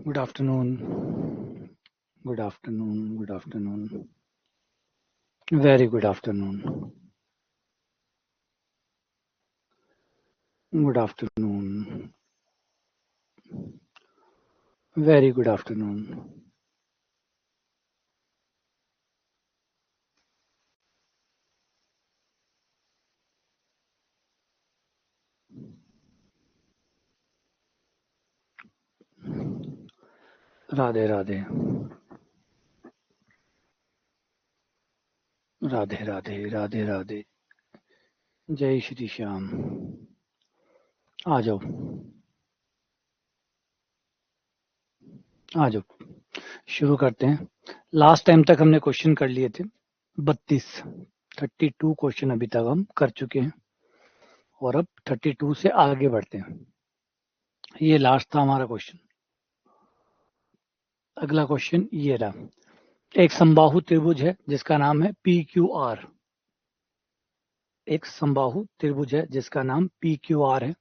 Good afternoon. Good afternoon. Good afternoon. Very good afternoon. Good afternoon. Very good afternoon. Radhe Radhe Radhe Radhe Radhe Radhe जय श्री श्याम। आ जाओ आ जाओ, शुरू करते हैं। लास्ट टाइम तक हमने क्वेश्चन कर लिए थे 32 क्वेश्चन अभी तक हम कर चुके हैं और अब 32 से आगे बढ़ते हैं। ये लास्ट था हमारा क्वेश्चन। अगला क्वेश्चन ये रहा। एक समबाहु त्रिभुज है जिसका नाम है PQR। एक समबाहु त्रिभुज है जिसका नाम PQR है।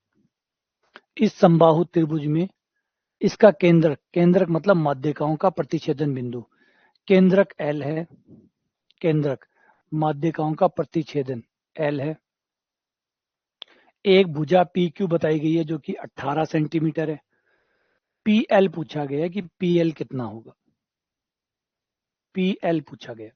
इस समबाहु त्रिभुज में इसका केंद्रक, केंद्रक मतलब माध्यिकाओं का प्रतिच्छेदन बिंदु, केंद्रक L है। केंद्रक माध्यिकाओं का प्रतिच्छेदन L है। एक भुजा PQ बताई गई है जो कि 18 सेंटीमीटर है। PL पूछा गया है कि PL कितना होगा। PL पूछा गया।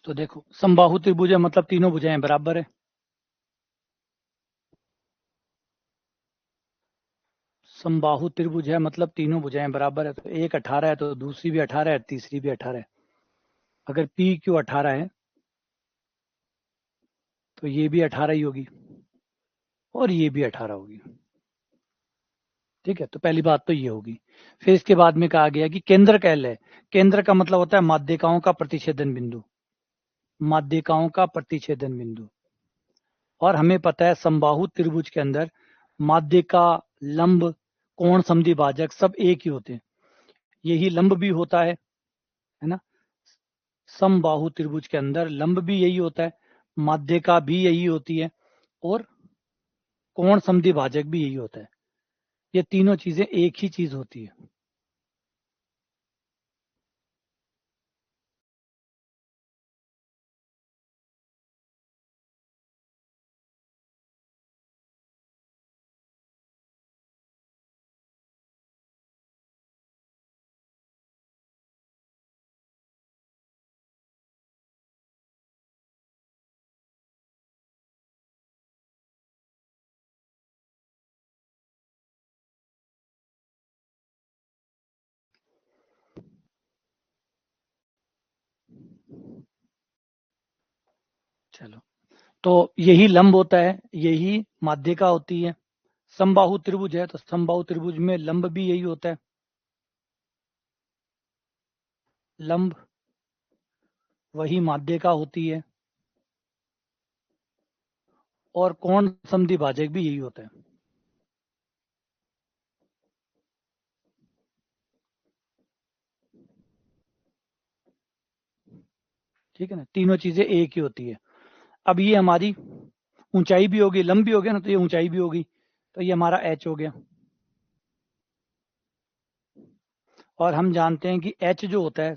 तो देखो, समबाहु त्रिभुज है मतलब तीनों भुजाएं बराबर है। समबाहु त्रिभुज है मतलब तीनों भुजाएं बराबर है। तो एक 18 है तो दूसरी भी 18 है, तीसरी भी 18 है। अगर PQ 18 है तो ये भी 18 ही होगी और ये भी 18 होगी। ठीक है, तो पहली बात तो ये होगी। फिर इसके बाद में कहा गया कि केंद्र L है। केंद्र का मतलब होता है माध्यिकाओं का प्रतिच्छेदन बिंदु, माध्यिकाओं का प्रतिच्छेदन बिंदु। और हमें पता है समबाहु त्रिभुज के अंदर माध्यिका, लंब, कोण समद्वि भाजक सब एक ही होते हैं। यही लंब भी होता है ना। समबाहु त्रिभुज के अंदर लंब भी यही होता है, माध्यिका भी यही होती है और कोण समद्वि भाजक भी यही होता है। ये तीनों चीजें एक ही चीज होती है। चलो, तो यही लंब होता है, यही माध्यिका होती है। समबाहु त्रिभुज है तो समबाहु त्रिभुज में लंब भी यही होता है। लंब वही माध्यिका होती है और कोण समद्वि भाजक भी यही होता है। ठीक है ना, तीनों चीजें एक ही होती है। अब ये हमारी ऊंचाई भी होगी, लंब भी हो गया ना, तो ये ऊंचाई भी होगी। तो ये हमारा H हो गया। और हम जानते हैं कि H जो होता है,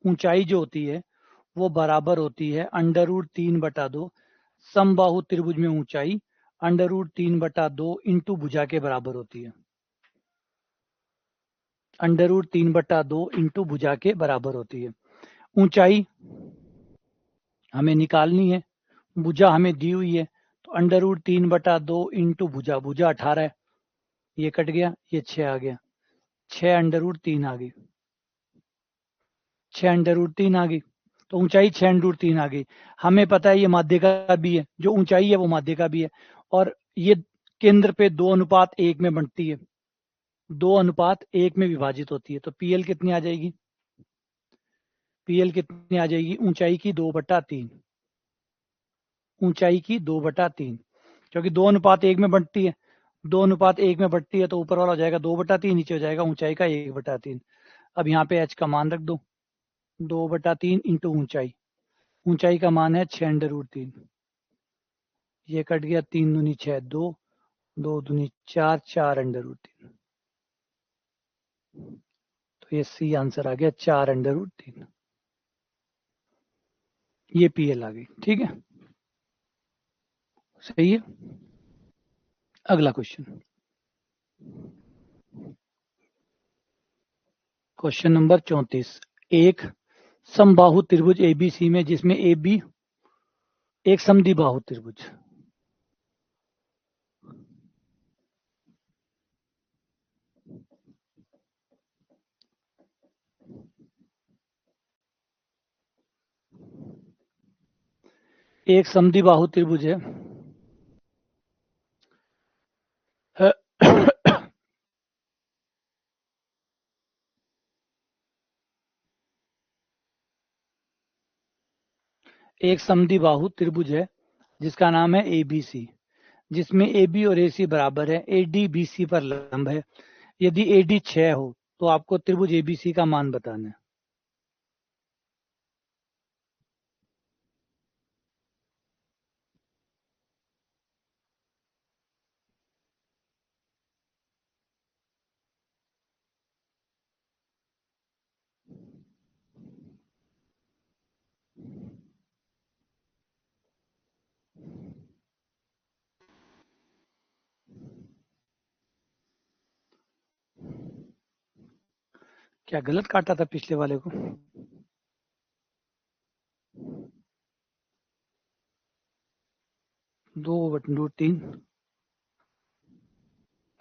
ऊंचाई जो होती है वो बराबर होती है √3/2 समबाहु त्रिभुज में ऊंचाई √3/2 इंटू भुजा के बराबर होती है। √3/2 इंटू भुजा के बराबर होती है। ऊंचाई हमें निकालनी है, भुजा हमें दी हुई है, तो √3/2 इंटू भुजा, भुजा 18 है, ये कट गया, ये 6 आ गया, 6√3 आ गई, 6√3 आ गई, तो ऊंचाई 6√3 आ गई। हमें पता है ये माध्य का भी है, जो ऊंचाई है वो माध्य का भी है, और ये केंद्र पे 2:1 में बनती है, 2:1 में विभाजित होती है। तो पीएल कितनी आ जाएगी? पीएल कितनी आ जाएगी? ऊंचाई की 2/3, ऊंचाई की 2/3, क्योंकि 2:1 में बढ़ती है, 2:1 में बढ़ती है, तो ऊपर वाला हो जाएगा 2/3, नीचे हो जाएगा ऊंचाई का 1/3। अब यहाँ पे एच का मान रख दो, 2/3 इंटू ऊंचाई, ऊंचाई का मान है 6√3, ये कट गया, 3 दूनी 6, 2, 2 दूनी 4, 4√3, तो ये सी आंसर आ गया 4√3, ये पीएल आ गई। ठीक है, सही है। अगला क्वेश्चन, क्वेश्चन नंबर 34। एक समबाहु त्रिभुज एबीसी में, जिसमें ए बी एक समद्विबाहु त्रिभुज, एक समद्विबाहु त्रिभुज है एक समद्विबाहु त्रिभुज है जिसका नाम है एबीसी, जिसमें ए बी और ए सी बराबर है, ए डी बी सी पर लंब है। यदि ए डी 6 हो तो आपको त्रिभुज एबीसी का मान बताना है। क्या गलत काटा था पिछले वाले को? 2/3,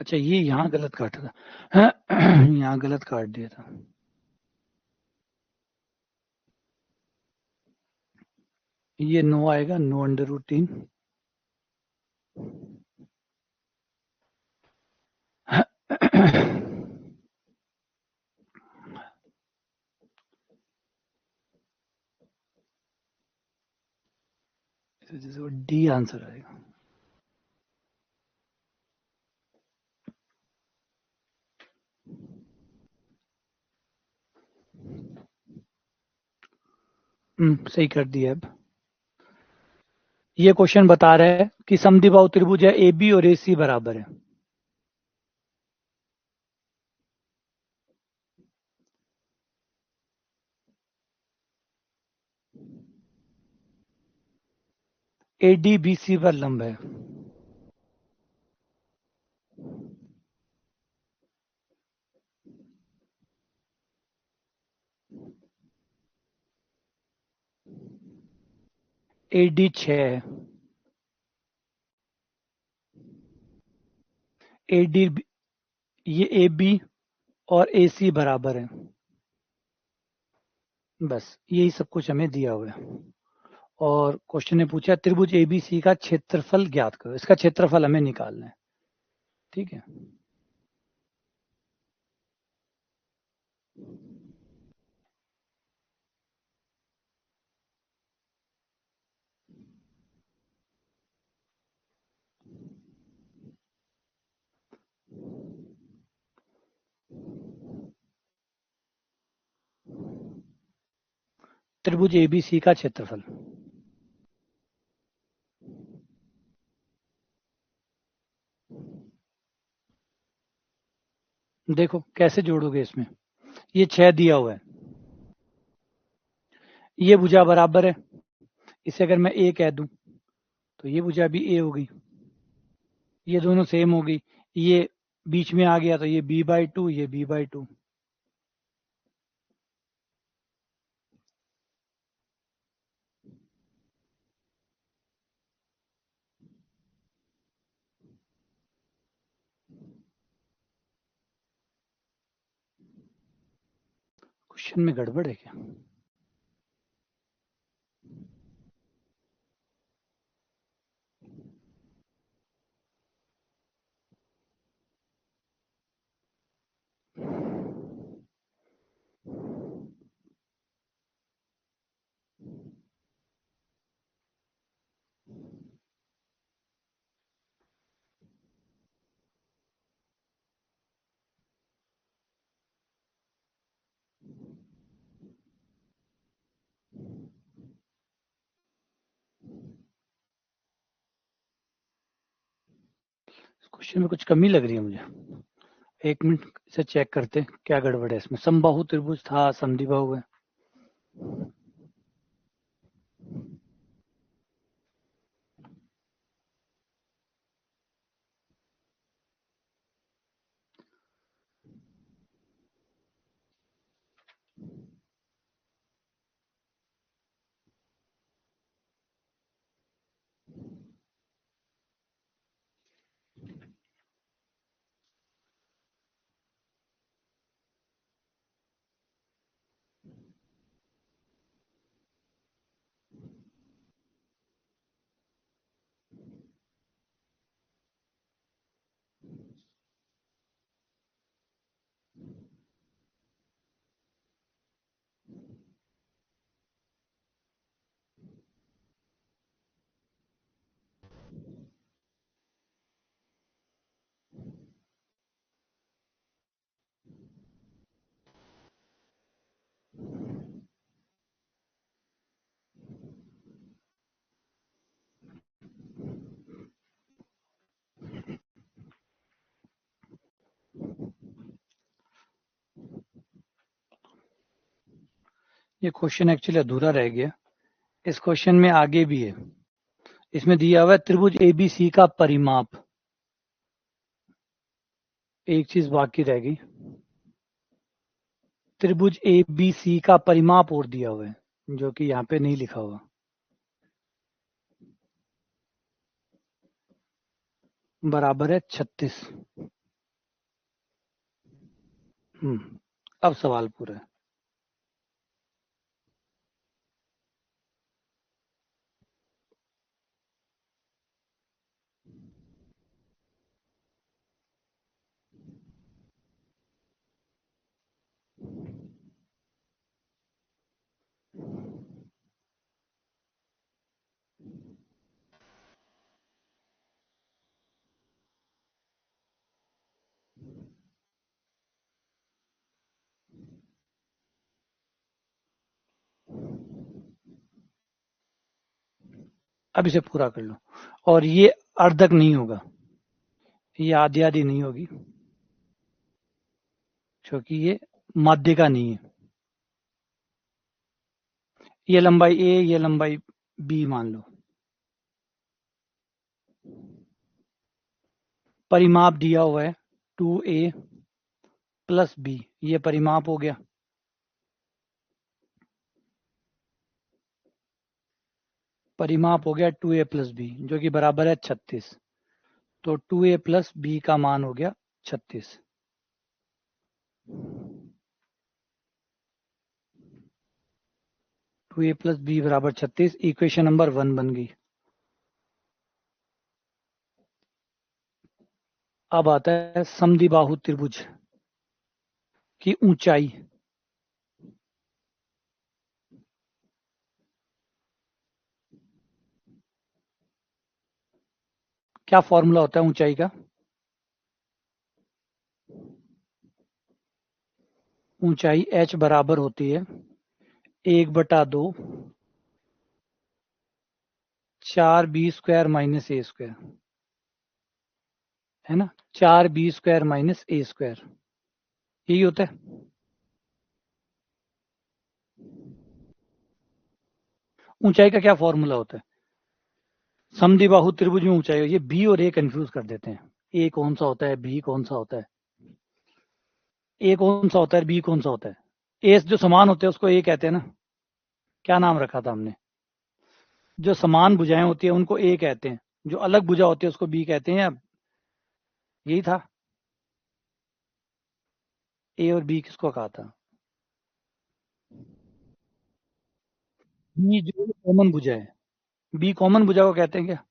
अच्छा ये यहाँ गलत काटा था यहाँ गलत काट दिया था। ये 9 आएगा, 9√3। डी आंसर आएगा। सही कर दिया। अब ये क्वेश्चन बता रहा है कि समद्विबाहु त्रिभुज है, ए बी और ए सी बराबर है। ए डी बी सी पर लंब है। ए डी 6 है, ए डी, ये ए बी और ए सी बराबर है। बस यही सब कुछ हमें दिया हुआ है। और क्वेश्चन ने पूछा त्रिभुज एबीसी का क्षेत्रफल ज्ञात करो, इसका क्षेत्रफल हमें निकालना है। ठीक है, त्रिभुज एबीसी का क्षेत्रफल। देखो कैसे जोड़ोगे इसमें, ये 6 दिया हुआ है, ये भुजा बराबर है, इसे अगर मैं ए कह दूं तो ये भुजा भी ए होगी, ये दोनों सेम होगी, ये बीच में आ गया तो ये b/2, ये b/2। क्वेश्चन में गड़बड़ है क्या? क्वेश्चन में कुछ कमी लग रही है मुझे, 1 मिनट से चेक करते क्या गड़बड़ है इसमें। समबाहु त्रिभुज था, समद्विबाहु है। ये क्वेश्चन एक्चुअली अधूरा रह गया, इस क्वेश्चन में आगे भी है। इसमें दिया हुआ है त्रिभुज एबीसी का परिमाप। एक चीज बाकी रह गई, त्रिभुज एबीसी का परिमाप और दिया हुआ है, जो कि यहाँ पे नहीं लिखा हुआ। बराबर है 36। अब सवाल पूरा है। अब इसे पूरा कर लो, और ये अर्धक नहीं होगा, ये आधी आधी नहीं होगी, क्योंकि ये माध्य का नहीं है। ये लंबाई ए, ये लंबाई बी मान लो। परिमाप दिया हुआ है 2a प्लस बी, ये परिमाप हो गया। परिमाप हो गया 2a प्लस बी, जो कि बराबर है 36। तो 2a प्लस बी का मान हो गया 36। टू ए प्लस बी बराबर 36, इक्वेशन नंबर 1 बन गई। अब आता है समद्विबाहु त्रिभुज की ऊंचाई। क्या फॉर्मूला होता है ऊंचाई का? ऊंचाई h बराबर होती है 1/2 4b² माइनस a², है ना? 4b² माइनस a², यही होता है। ऊंचाई का क्या फॉर्मूला होता है? समद्विबाहु त्रिभुज में ऊंचाई, ये बी और ए कंफ्यूज कर देते हैं। ए कौन सा होता है, बी कौन सा होता है? ए कौन सा होता है, बी कौन सा होता है? ए जो समान होते हैं उसको ए कहते हैं ना। क्या नाम रखा था हमने? जो समान भुजाएं होती है उनको ए कहते हैं, जो अलग भुजा होती है उसको बी कहते हैं। अब यही था, ए और बी किसको कहा था? बी जो कॉमन भुजा है, बी कॉमन भुजा को कहते हैं क्या?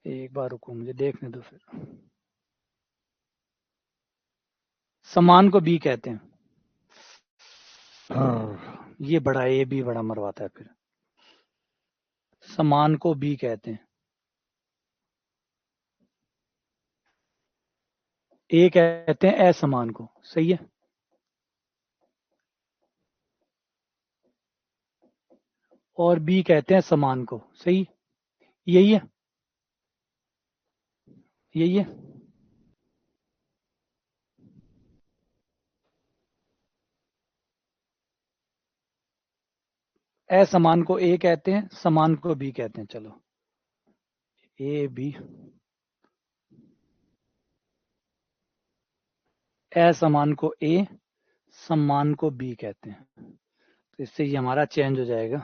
एक बार रुको, मुझे देखने दो फिर। समान को बी कहते हैं। ये बड़ा ए बी बड़ा मरवाता है फिर। समान को बी कहते हैं, ए कहते हैं असमान को। सही है। और बी कहते हैं समान को। सही, यही है, यही है। असमान को ए कहते हैं, समान को बी कहते हैं। चलो, ए बी, असमान को ए, समान को बी कहते हैं। तो इससे ये हमारा चेंज हो जाएगा,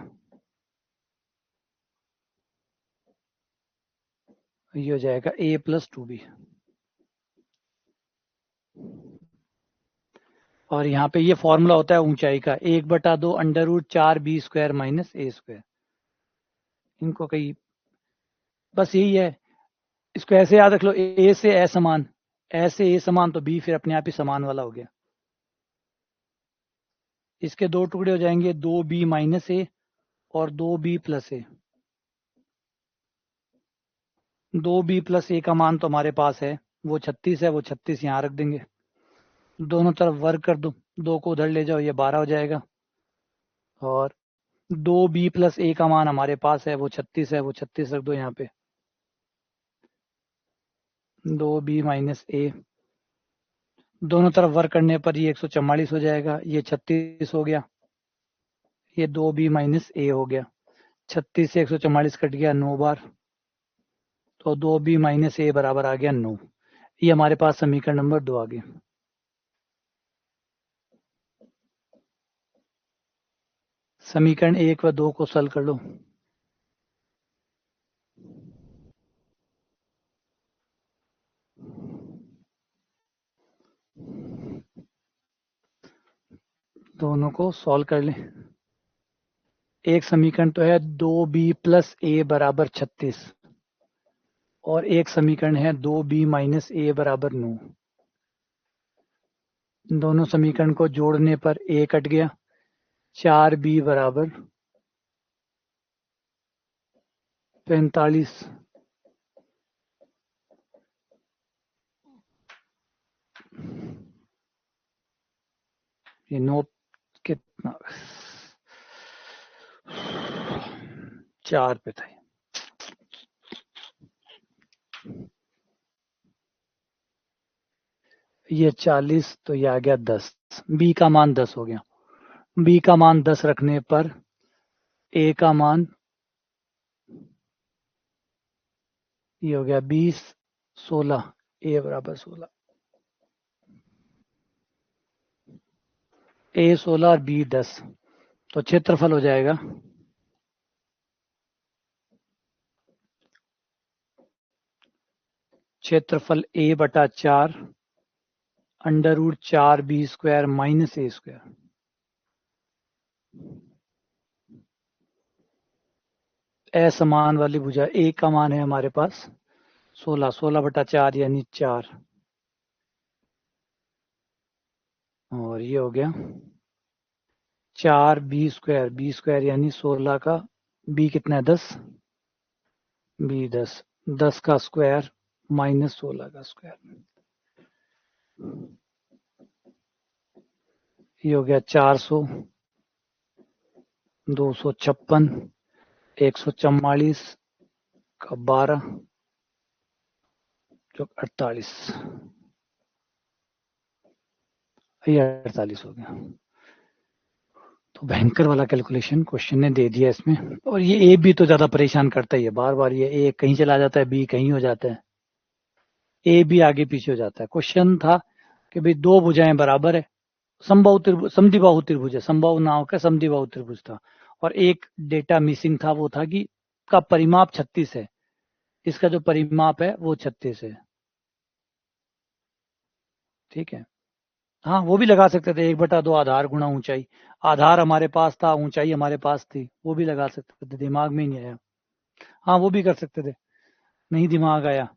ये हो जाएगा ए प्लस टू बी। और यहाँ पे ये फॉर्मूला होता है ऊंचाई का, 1/2 under root 4 b square minus a square. इनको कहीं, बस यही है। इसको ऐसे याद रख लो, ए से असमान, ऐसे ए समान तो बी फिर अपने आप ही समान वाला हो गया। इसके दो टुकड़े हो जाएंगे, 2b माइनस ए और 2b प्लस ए। 2b प्लस ए का मान तो हमारे पास है, वो 36 है, वो 36 यहाँ रख देंगे। दोनों तरफ वर्ग कर दो, 2 को उधर ले जाओ, ये 12 हो जाएगा। और 2b प्लस ए का मान हमारे पास है, वो 36 है, वो 36 रख दो यहाँ पे। 2b माइनस ए, दोनों तरफ वर्ग करने पर ये 144 हो जाएगा, ये 36 हो गया। ये 2b माइनस ए हो गया, 36 से 144 कट गया 9 बार, तो 2b माइनस ए बराबर आ गया 9। ये हमारे पास समीकरण नंबर 2 आ गया। समीकरण 1 व 2 को सॉल्व कर लो। दोनों को सॉल्व कर लें। एक समीकरण तो है 2b प्लस ए बराबर 36, और एक समीकरण है 2b माइनस ए बराबर 9। दोनों समीकरण को जोड़ने पर ए कट गया, 4b बराबर 45। ये 9 कितना, 4 पे था। ये 40, तो ये आ गया 10। बी का मान 10 हो गया। बी का मान 10 रखने पर ए का मान ये हो गया 20, 16, ए बराबर 16। ए 16 और बी 10, तो क्षेत्रफल हो जाएगा क्षेत्रफल ए बटा 4 under root 4b square minus a square. असमान वाली भुजा ए का मान है हमारे पास 16, 16 बटा 4 यानी 4, और ये हो गया 4b स्क्वायर यानी 16 का b कितना है 10, b 10, 10 का स्क्वायर माइनस 16 का स्क्वायर। ये हो गया 400, 256, 144 का 12 जो 48। ये 48 हो गया। तो भयंकर वाला कैलकुलेशन क्वेश्चन ने दे दिया इसमें। और ये ए बी तो ज्यादा परेशान करता ही है, बार बार ये ए कहीं चला जाता है, बी कहीं हो जाता है, ए बी आगे पीछे हो जाता है। क्वेश्चन था कि भाई दो भुजाएं बराबर है, समबाहु त्रिभुज, समद्विबाहु त्रिभुज है, समबाहु नाव का समद्विबाहु त्रिभुज था, और एक डेटा मिसिंग था, वो था कि का परिमाप 36 है, इसका जो परिमाप है वो 36 है। ठीक है, हाँ वो भी लगा सकते थे, 1/2 आधार गुणा ऊंचाई, आधार हमारे पास था, ऊंचाई हमारे पास थी, वो भी लगा सकते थे, दिमाग में ही नहीं आया। हाँ वो भी कर सकते थे, नहीं दिमाग आया।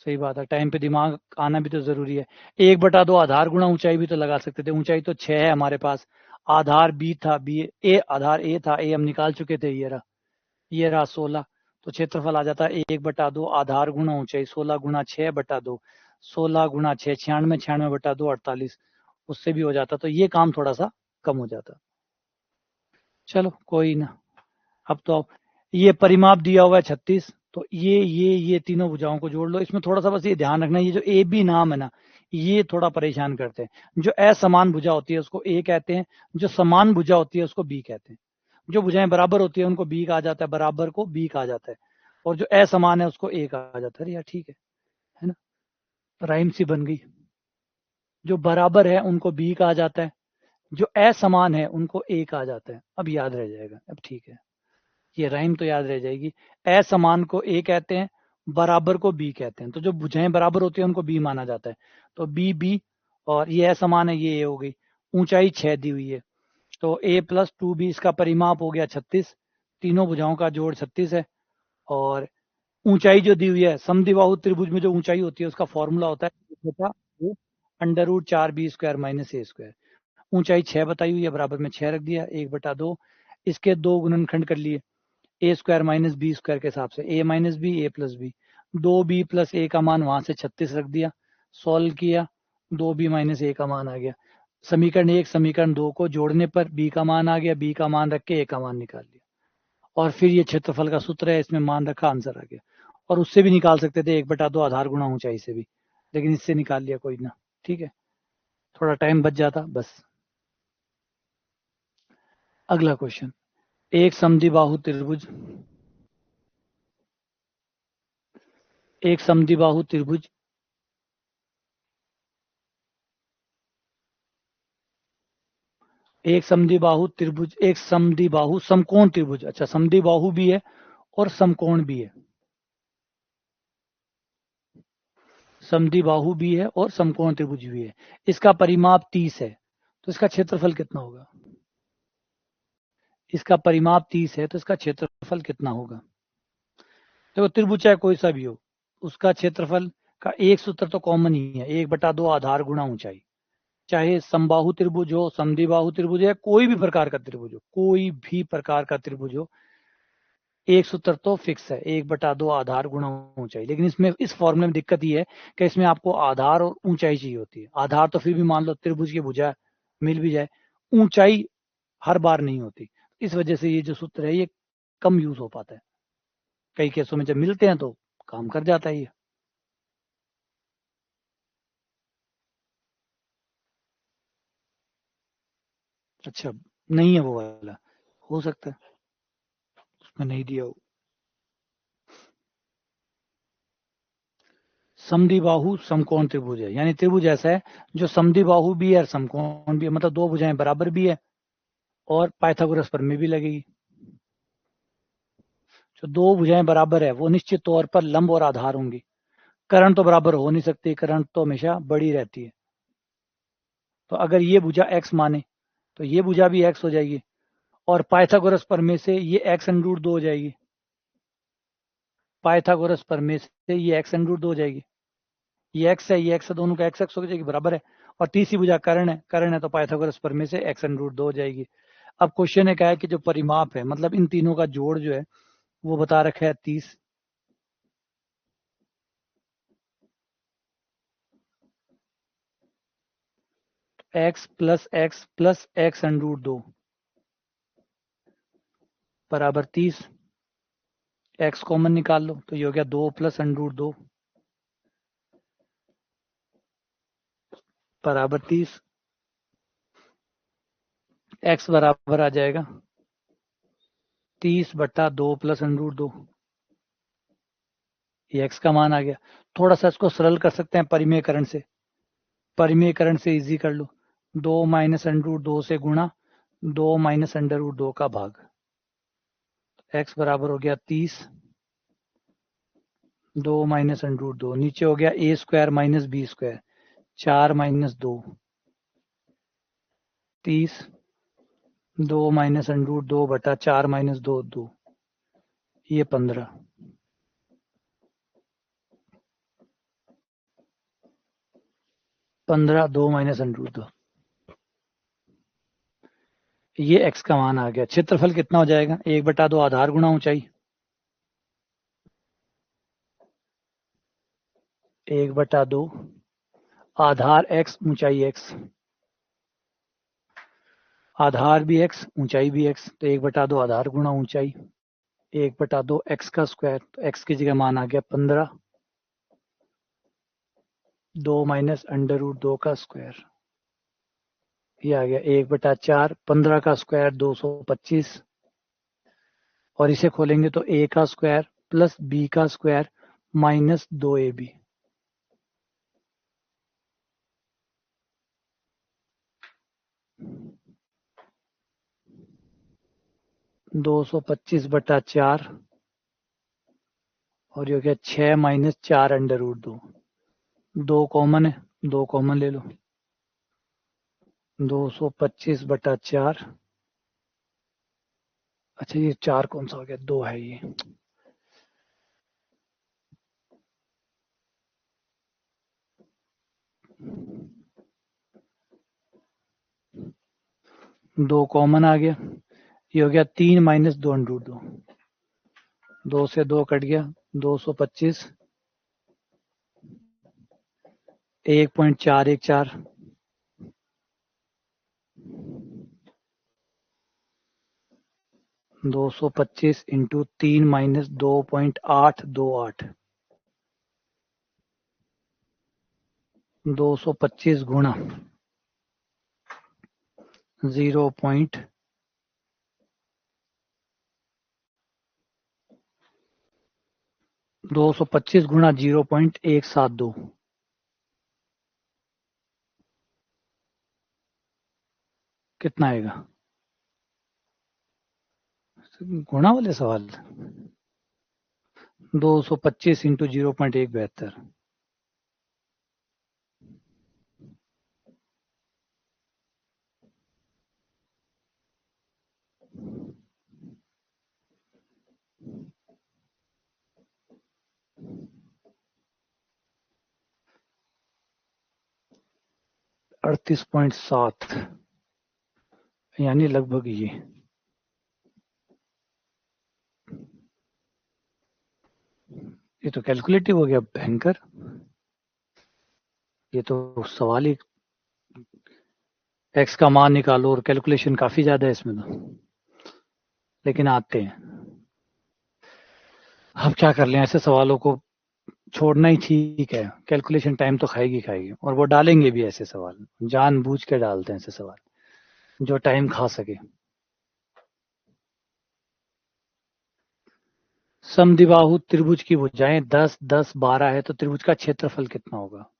सही बात है, टाइम पे दिमाग आना भी तो जरूरी है। 1/2 आधार गुणा ऊंचाई भी तो लगा सकते थे, ऊंचाई तो 6 है हमारे पास, आधार बी था, बी ए आधार ए था, ए हम निकाल चुके थे, ये रहा 16। तो क्षेत्रफल आ जाता है 1/2 आधार गुणा ऊंचाई, 16 गुणा 6/2, 16 गुणा 6 96, 96/2 48, उससे भी हो जाता, तो ये काम थोड़ा सा कम हो जाता। चलो कोई ना। अब तो ये परिमाप दिया हुआ है 36, तो ये तीनों भुजाओं को जोड़ लो। इसमें थोड़ा सा बस ये ध्यान रखना, ये जो ए बी नाम है ना, ये थोड़ा परेशान करते हैं। जो असमान भुजा होती है उसको ए कहते हैं, जो समान भुजा होती है उसको बी कहते हैं। जो भुजाएं बराबर होती है उनको बी कहा जाता है, बराबर को बी कहा जाता है, और जो असमान है उसको ए कहा जाता है। अरे यार ठीक है ना, राइम सी बन गई। जो बराबर है उनको बी कहा जाता है, जो असमान है उनको ए कहा जाता है। अब याद रह जाएगा, अब ठीक है, ये राइम तो याद रह जाएगी। असमान को ए कहते हैं, बराबर को बी कहते हैं, तो जो भुजाएं बराबर होती है उनको बी माना जाता है, तो बी बी, और ये असमान है, ये ए हो गई। ऊंचाई 6 दी हुई है, तो a प्लस 2b, इसका परिमाप हो गया 36, तीनों भुजाओं का जोड़ 36 है। और ऊंचाई जो दी हुई है, समद्विबाहु त्रिभुज में जो ऊंचाई होती है उसका फॉर्मूला होता है √4b² माइनस a²। ऊंचाई 6 बताई हुई है, बराबर में 6 रख दिया, 1/2, इसके दो गुणनखंड कर लिए, a² माइनस b² के हिसाब से, a minus b, a plus b, 2b plus a का मान वहां से 36 रख दिया, सॉल्व किया, 2b माइनस a का मान आ गया। समीकरण 1 समीकरण 2 को जोड़ने पर b का मान आ गया, b का मान रख के a का मान निकाल लिया, और फिर ये क्षेत्रफल का सूत्र है, इसमें मान रखा, आंसर आ गया। और उससे भी निकाल सकते थे, 1/2 आधार गुणा ऊंचाई से भी, लेकिन इससे निकाल लिया, कोई ना। ठीक है, थोड़ा टाइम बच जाता बस। अगला क्वेश्चन, एक समद्विबाहु त्रिभुज, एक समद्विबाहु त्रिभुज एक समद्विबाहु त्रिभुज, एक समद्विबाहु समकोण त्रिभुज, अच्छा समद्विबाहु भी है और समकोण भी है, समद्विबाहु भी है और समकोण त्रिभुज भी है। इसका परिमाप 30 है, तो इसका क्षेत्रफल कितना होगा? इसका परिमाप 30 है, तो इसका क्षेत्रफल कितना होगा? देखो त्रिभुज चाहे कोई सा भी हो, उसका क्षेत्रफल का एक सूत्र तो कॉमन ही है, 1/2 आधार गुणा ऊंचाई। चाहे समबाहु त्रिभुज हो, समद्विबाहु त्रिभुज है, कोई भी प्रकार का त्रिभुज हो, कोई भी प्रकार का त्रिभुज हो, एक सूत्र तो फिक्स है, 1/2 आधार गुणा ऊंचाई। लेकिन इसमें इस फॉर्मूले में दिक्कत ये है कि इसमें आपको आधार और ऊंचाई चाहिए होती है। आधार तो फिर भी मान लो त्रिभुज की भुजा मिल भी जाए, ऊंचाई हर बार नहीं होती, इस वजह से ये जो सूत्र है ये कम यूज हो पाता है। कई केसों में जब मिलते हैं तो काम कर जाता है ये। अच्छा, नहीं है वो वाला, हो सकता है उसमें नहीं दिया हो। समद्विबाहु समकोण त्रिभुज है, यानी त्रिभुज ऐसा है जो समद्विबाहु भी है और समकोण भी है, मतलब दो भुजाएं बराबर भी है और पाइथागोरस प्रमेय भी लगेगी। जो दो भुजाएं बराबर है वो निश्चित तौर पर लंब और आधार होंगी। कर्ण तो बराबर हो नहीं सकती, कर्ण तो हमेशा बड़ी रहती है। तो अगर ये भुजा x माने तो ये भुजा भी x हो जाएगी, और पाइथागोरस प्रमेय से ये x √2 हो जाएगी, पाइथागोरस प्रमेय से ये x √2 हो जाएगी। ये x है, ये x है, दोनों का x x हो जाएगी, बराबर है। और तीसरी भुजा कर्ण है, तो पाइथागोरस प्रमेय से x √2 हो जाएगी। अब क्वेश्चन है क्या है कि जो परिमाप है, मतलब इन तीनों का जोड़ जो है वो बता रखा है 30। x + x + x बराबर 30। x कॉमन निकाल लो तो ये हो गया 2 + √2 बराबर 30। x बराबर आ जाएगा 30/2 प्लस √2। ये x का मान आ गया। थोड़ा सा इसको सरल कर सकते हैं परिमेयकरण से। परिमेयकरण से इजी कर लो। 2 माइनस √2 से गुणा 2 माइनस √2 का भाग। x बराबर हो गया 30, 2 माइनस √2, नीचे हो गया a square minus b square, 4 minus 2, 30, 2 minus √2 बटा 4 माइनस 2, 2, ये 15। 15, 2 माइनस √2, ये x का मान आ गया। क्षेत्रफल कितना हो जाएगा? 1/2 आधार गुणा ऊंचाई, 1/2 आधार x ऊंचाई x, आधार भी x ऊंचाई भी x, तो 1/2 आधार गुणा ऊंचाई, 1/2 x का स्क्वायर, तो x की जगह मान आ गया 15, 2 माइनस √2 का स्क्वायर, ये आ गया 1/4, 15 का स्क्वायर 225, और इसे खोलेंगे तो a का स्क्वायर प्लस b का स्क्वायर माइनस 2ab, दो सौ पच्चीस बटा 4, और ये हो गया 6 माइनस 4 √2, 2 कॉमन है, 2 कॉमन ले लो, 225/4, अच्छा ये 4 कौन सा हो गया? 2 है ये, दो कॉमन आ गया, ये हो गया 3 माइनस 2 √2, 2 से 2 कट गया, 225, 1.414, 225 इंटू 3 माइनस 2.828, 225 गुणा 0. 225 गुणा 0.172, कितना आएगा? गुणा वाले सवाल, 225 इंटू 0.172, $38.7, यानी लगभग ये तो कैलकुलेटिव हो गया भयंकर। ये तो सवाल ही x का मान निकालो और कैलकुलेशन काफी ज्यादा है इसमें तो, लेकिन आते हैं। अब क्या कर लें, ऐसे सवालों को छोड़ना ही ठीक है। कैलकुलेशन टाइम तो खाएगी खाएगी, और वो डालेंगे भी ऐसे सवाल, जानबूझ के डालते हैं ऐसे सवाल जो टाइम खा सके। समद्विबाहु त्रिभुज की भुजाएं 10, 10, 12 है, तो त्रिभुज का क्षेत्रफल कितना होगा?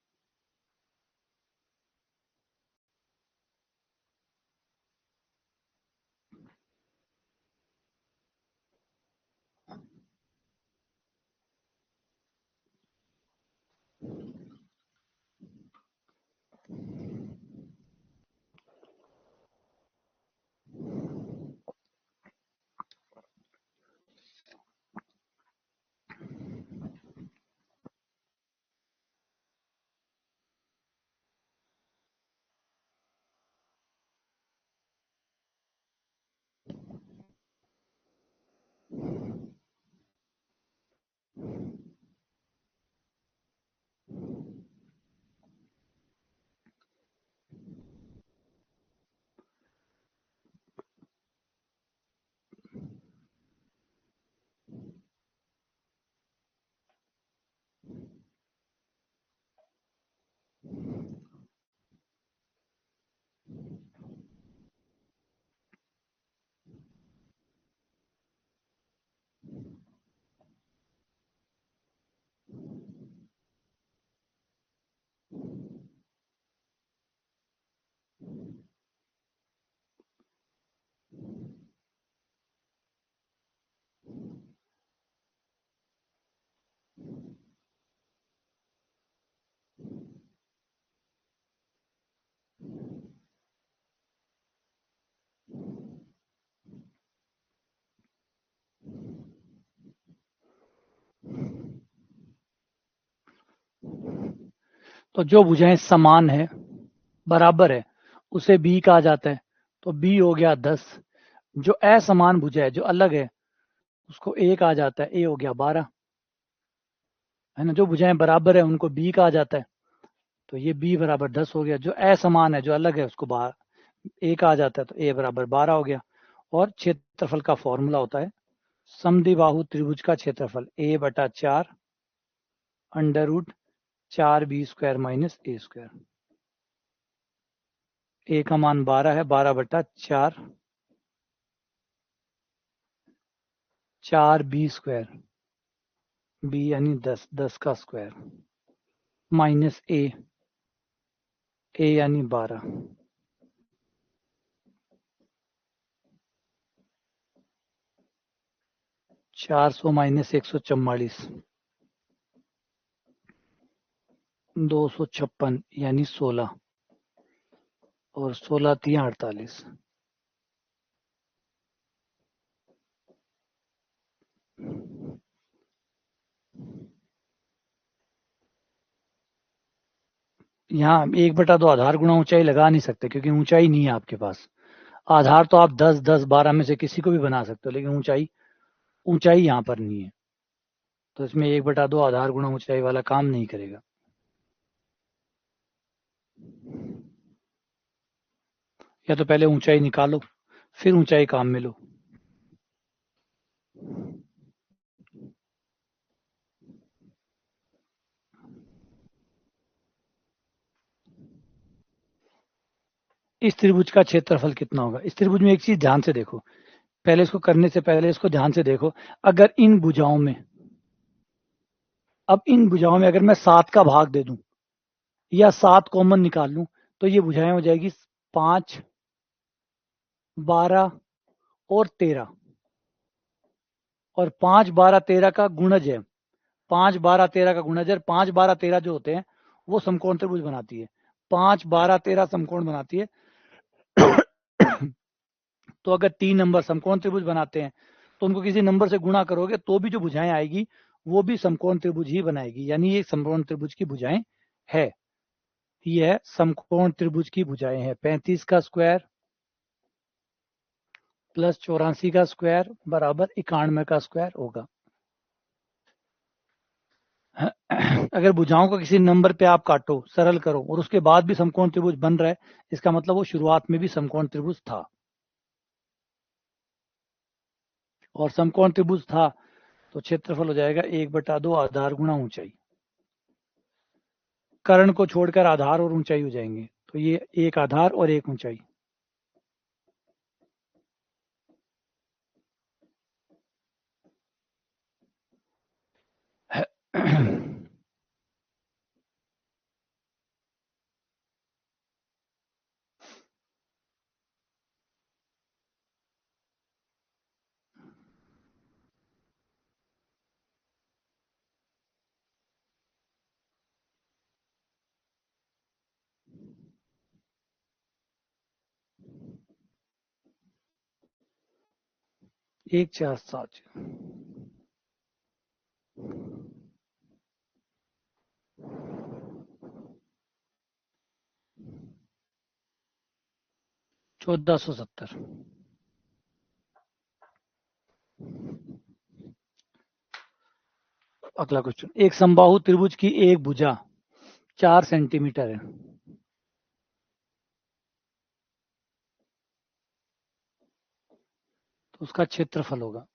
तो जो भुजाएं समान है, बराबर है, उसे बी कहा जाता है। तो बी हो गया 10। जो असमान भुजा है, जो अलग है, उसको ए कहा जाता है। ए हो गया 12, है ना। जो भुजाएं बराबर है उनको बी कहा जाता है। तो ये बी बराबर 10 हो गया। जो असमान है, जो अलग है, उसको ए कहा जाता है। तो ए बराबर 12 हो गया। और क्षेत्रफल का फॉर्मूला होता है समद्विबाहु त्रिभुज का क्षेत्रफल A/4 under root 4b² minus a²। ए का मान 12 है, 12/4 4b², बी यानी 10, 10 का स्क्वायर, माइनस ए यानी 12। 400 माइनस 144, 256 यानी 16, और 16 3 48। यहाँ 1/2 आधार गुणा ऊंचाई लगा नहीं सकते, क्योंकि ऊंचाई नहीं है आपके पास। आधार तो आप 10, 10, 12 में से किसी को भी बना सकते हो, लेकिन ऊंचाई ऊंचाई यहाँ पर नहीं है। तो इसमें 1/2 आधार गुणा ऊंचाई वाला काम नहीं करेगा। या तो पहले ऊंचाई निकालो, फिर ऊंचाई काम में लो। इस त्रिभुज का क्षेत्रफल कितना होगा? इस त्रिभुज में एक चीज ध्यान से देखो, पहले इसको करने से पहले इसको ध्यान से देखो। अगर इन भुजाओं में, अब इन भुजाओं में अगर मैं 7 का भाग दे दूं या 7 कॉमन निकाल लूं, तो ये भुजाएं हो जाएगी 5, 12 और 13। और 5, 12, 13 का गुणज है। 5, 12, 13 का गुणज है। 5, 12, 13 जो होते हैं वो समकोण त्रिभुज बनाती है। 5, 12, 13 समकोण बनाती है। तो अगर 3 नंबर समकोण त्रिभुज बनाते हैं, तो उनको किसी नंबर से गुणा करोगे तो भी जो भुजाएं आएगी वो भी समकोण त्रिभुज ही बनाएगी। यानी ये समकोण त्रिभुज की भुजाएं है। ये है समकोण त्रिभुज की भुजाएं हैं। 35 का स्क्वायर प्लस 84 का स्क्वायर बराबर 91 का स्क्वायर होगा। अगर भुजाओं को किसी नंबर पे आप काटो, सरल करो, और उसके बाद भी समकोण त्रिभुज बन रहा है, इसका मतलब वो शुरुआत में भी समकोण त्रिभुज था। और समकोण त्रिभुज था तो क्षेत्रफल हो जाएगा 1/2 आधार गुणा ऊंचाई। कर्ण को छोड़कर आधार और ऊंचाई हो जाएंगे। तो ये एक आधार और एक ऊंचाई। एक 4 7, 1470। अगला क्वेश्चन, एक समबाहु त्रिभुज की एक भुजा 4 सेंटीमीटर है, तो उसका क्षेत्रफल होगा।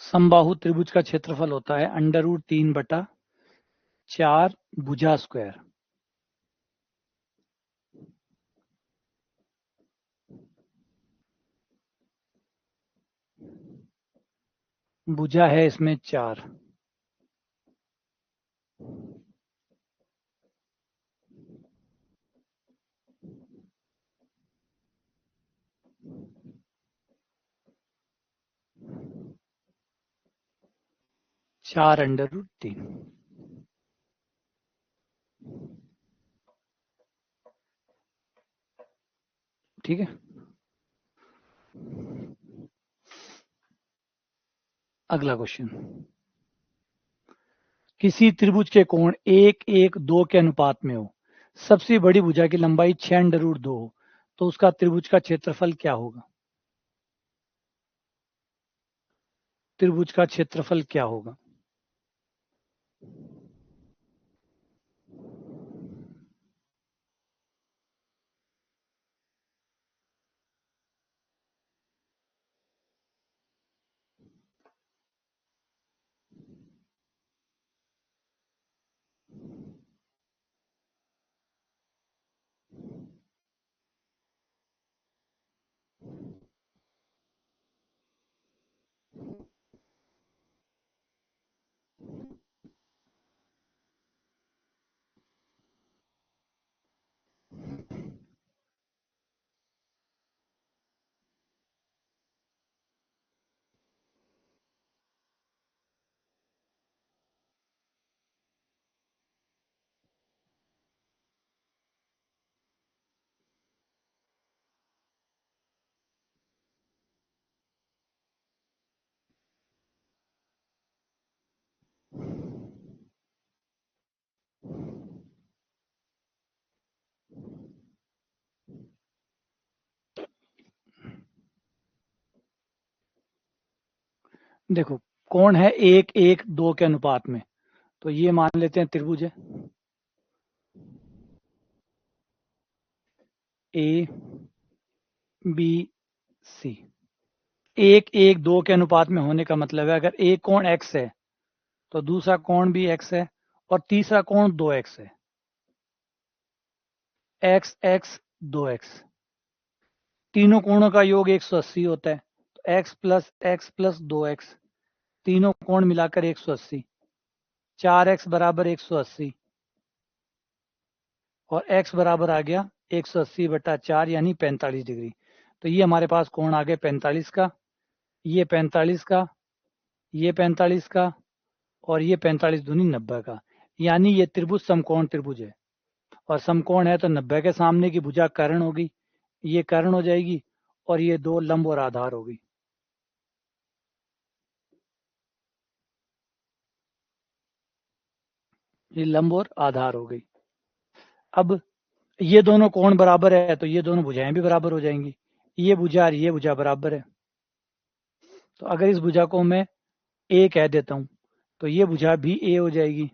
समबाहु त्रिभुज का क्षेत्रफल होता है √3/4 भुजा स्क्वायर। भुजा है इसमें 4। 4√3। ठीक है, अगला क्वेश्चन। किसी त्रिभुज के कोण 1:1:2 के अनुपात में हो, सबसे बड़ी भुजा की लंबाई 6√2 हो, तो उसका त्रिभुज का क्षेत्रफल क्या होगा? त्रिभुज का क्षेत्रफल क्या होगा? देखो, कोण है 1:1:2 के अनुपात में, तो ये मान लेते हैं त्रिभुज है ए बी सी। 1:1:2 के अनुपात में होने का मतलब है अगर एक कोण x है तो दूसरा कोण भी x है और तीसरा कोण 2x है। x x 2x, तीनों कोणों का योग 180 होता है, तो x प्लस 2x, तीनों कोण मिलाकर 180, 4x बराबर 180 और x बराबर आ गया 180/4 यानी 45 डिग्री। तो ये हमारे पास कोण आ गए 45 का, ये 45 का, ये 45 का और ये 45 दूनी 90 का, यानी ये त्रिभुज समकोण त्रिभुज है। और समकोण है तो 90 के सामने की भुजा कर्ण होगी, ये कर्ण हो जाएगी और ये दो लंब और आधार होगी। ये लंब और आधार हो गई। अब ये दोनों कोण बराबर है तो ये दोनों भुजाएं भी बराबर हो जाएंगी। ये भुजा और ये भुजा बराबर है, तो अगर इस भुजा को मैं ए कह देता हूं तो ये भुजा भी ए हो जाएगी।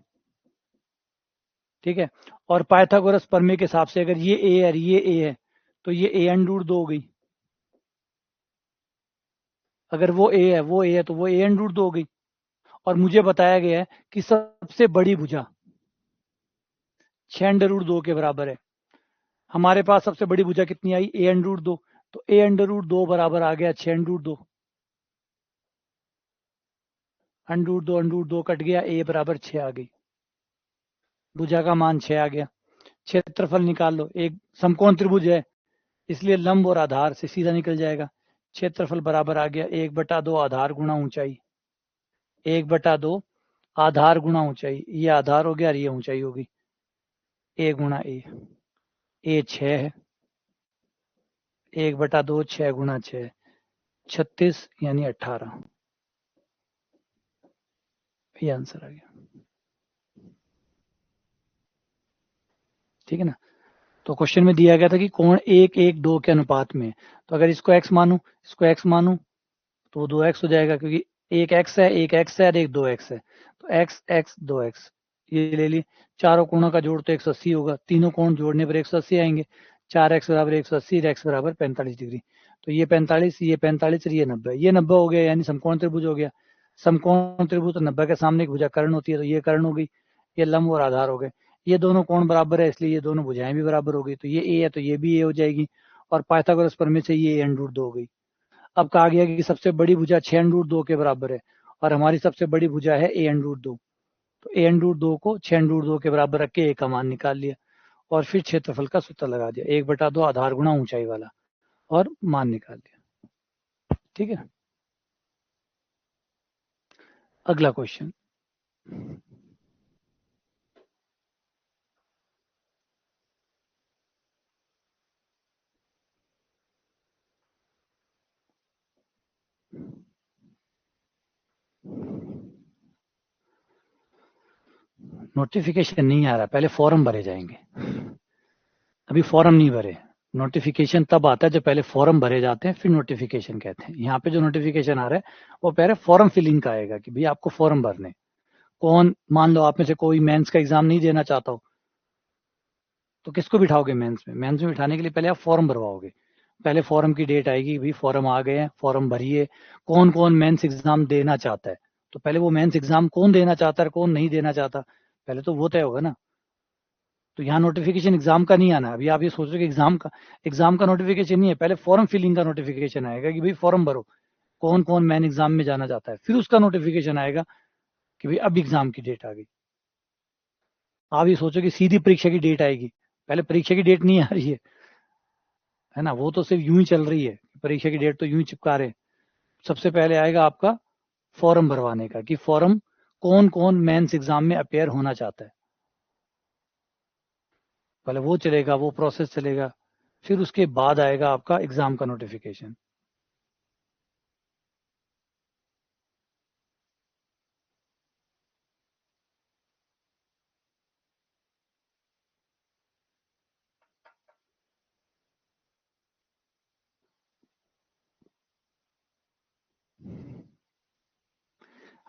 ठीक है, और पाइथागोरस प्रमेय के हिसाब से अगर ये ए और ये ए है तो ये a√2 हो गई। अगर वो ए है तो वो a√2 हो गई। और मुझे बताया गया है कि सबसे बड़ी भुजा 6√2 के बराबर है। हमारे पास सबसे बड़ी भुजा कितनी आई a√2, तो a√2 बराबर आ गया 6√2। √2 कट गया, a बराबर 6 आ गई, भुजा का मान 6 आ गया। क्षेत्रफल निकाल लो, एक समकोण त्रिभुज है इसलिए लंब और आधार से सीधा निकल जाएगा। क्षेत्रफल बराबर आ गया 1/2 आधार गुणा ऊंचाई, 1/2 आधार गुणा ऊंचाई, ये आधार हो गया और ये ऊंचाई होगी, a गुणा ए 6 है, 1/2 6 गुणा 6 36 यानी 18, ये आंसर आ गया। ठीक है ना। तो क्वेश्चन में दिया गया था कि कोण 1:1:2 के अनुपात में, तो अगर इसको x मानूं, इसको x मानूं तो वो 2x हो जाएगा, क्योंकि एक x है, एक x है और एक 2x है, तो x x 2x ये ले ली। चारों कोणों का जोड़ तो 180 होगा, तीनों कोण जोड़ने पर 180 आएंगे, 4x बराबर 180 और x बराबर 45 डिग्री। तो ये 45, ये 45 और ये 90, ये 90 हो गया यानी समकोण त्रिभुज हो गया। समकोण त्रिभुज तो 90 के सामने एक भुजा कर्ण होती है, तो ये कर्ण हो गई, ये लंब और आधार हो गए। ये दोनों कोण बराबर है इसलिए ये दोनों भुजाएं भी बराबर हो गई, तो ये ए है तो ये भी ए हो जाएगी और पाइथागोरस प्रमेय से ये a√2 हो गई। अब कहा गया कि सबसे बड़ी भुजा 6√2 के बराबर है और हमारी सबसे बड़ी भुजा है a√2, तो a√2 को 6√2 के बराबर रख के a का मान निकाल लिया और फिर क्षेत्रफल का सूत्र लगा दिया, 1/2 आधार गुणा ऊंचाई वाला, और मान निकाल दिया। ठीक है, अगला क्वेश्चन। नोटिफिकेशन नहीं आ रहा, पहले फॉर्म भरे जाएंगे। अभी फॉर्म नहीं भरे। नोटिफिकेशन तब आता है जब पहले फॉर्म भरे जाते हैं, फिर नोटिफिकेशन कहते हैं। यहाँ पे जो नोटिफिकेशन आ रहा है वो पहले फॉर्म फिलिंग का आएगा कि भाई आपको फॉर्म भरने। कौन, मान लो आप में से कोई मेंस का एग्जाम नहीं देना चाहता हो, तो किसको बिठाओगे मेंस में? मेंस में बिठाने के लिए पहले आप फॉर्म भरवाओगे। पहले फॉर्म की डेट आएगी, भाई फॉर्म आ गए हैं, फॉर्म भरिए। कौन कौन मेंस एग्जाम देना चाहता है, तो पहले वो मेंस एग्जाम कौन देना चाहता है, कौन नहीं देना चाहता, पहले तो वो तय होगा ना। तो यहाँ नोटिफिकेशन एग्जाम का नहीं आना। अभी आप ये सोच रहे हो कि एग्जाम का नोटिफिकेशन नहीं है, पहले फॉर्म फिलिंग का नोटिफिकेशन आएगा कि भाई फॉर्म भरो, कौन कौन मेन एग्जाम में जाना चाहता है, फिर उसका नोटिफिकेशन आएगा कि भाई अब एग्जाम की डेट आ गई। आप ये सोचो कि सीधी परीक्षा की डेट आएगी, पहले परीक्षा की डेट नहीं आ रही है ना, वो तो सिर्फ यूं ही चल रही है, परीक्षा की डेट तो यूं ही चिपका रहे हैं। सबसे पहले आएगा आपका फॉर्म भरवाने का कि फॉर्म कौन कौन मेंस एग्जाम में अपेयर होना चाहता है, पहले वो चलेगा, वो प्रोसेस चलेगा। फिर उसके बाद आएगा आपका एग्जाम का नोटिफिकेशन।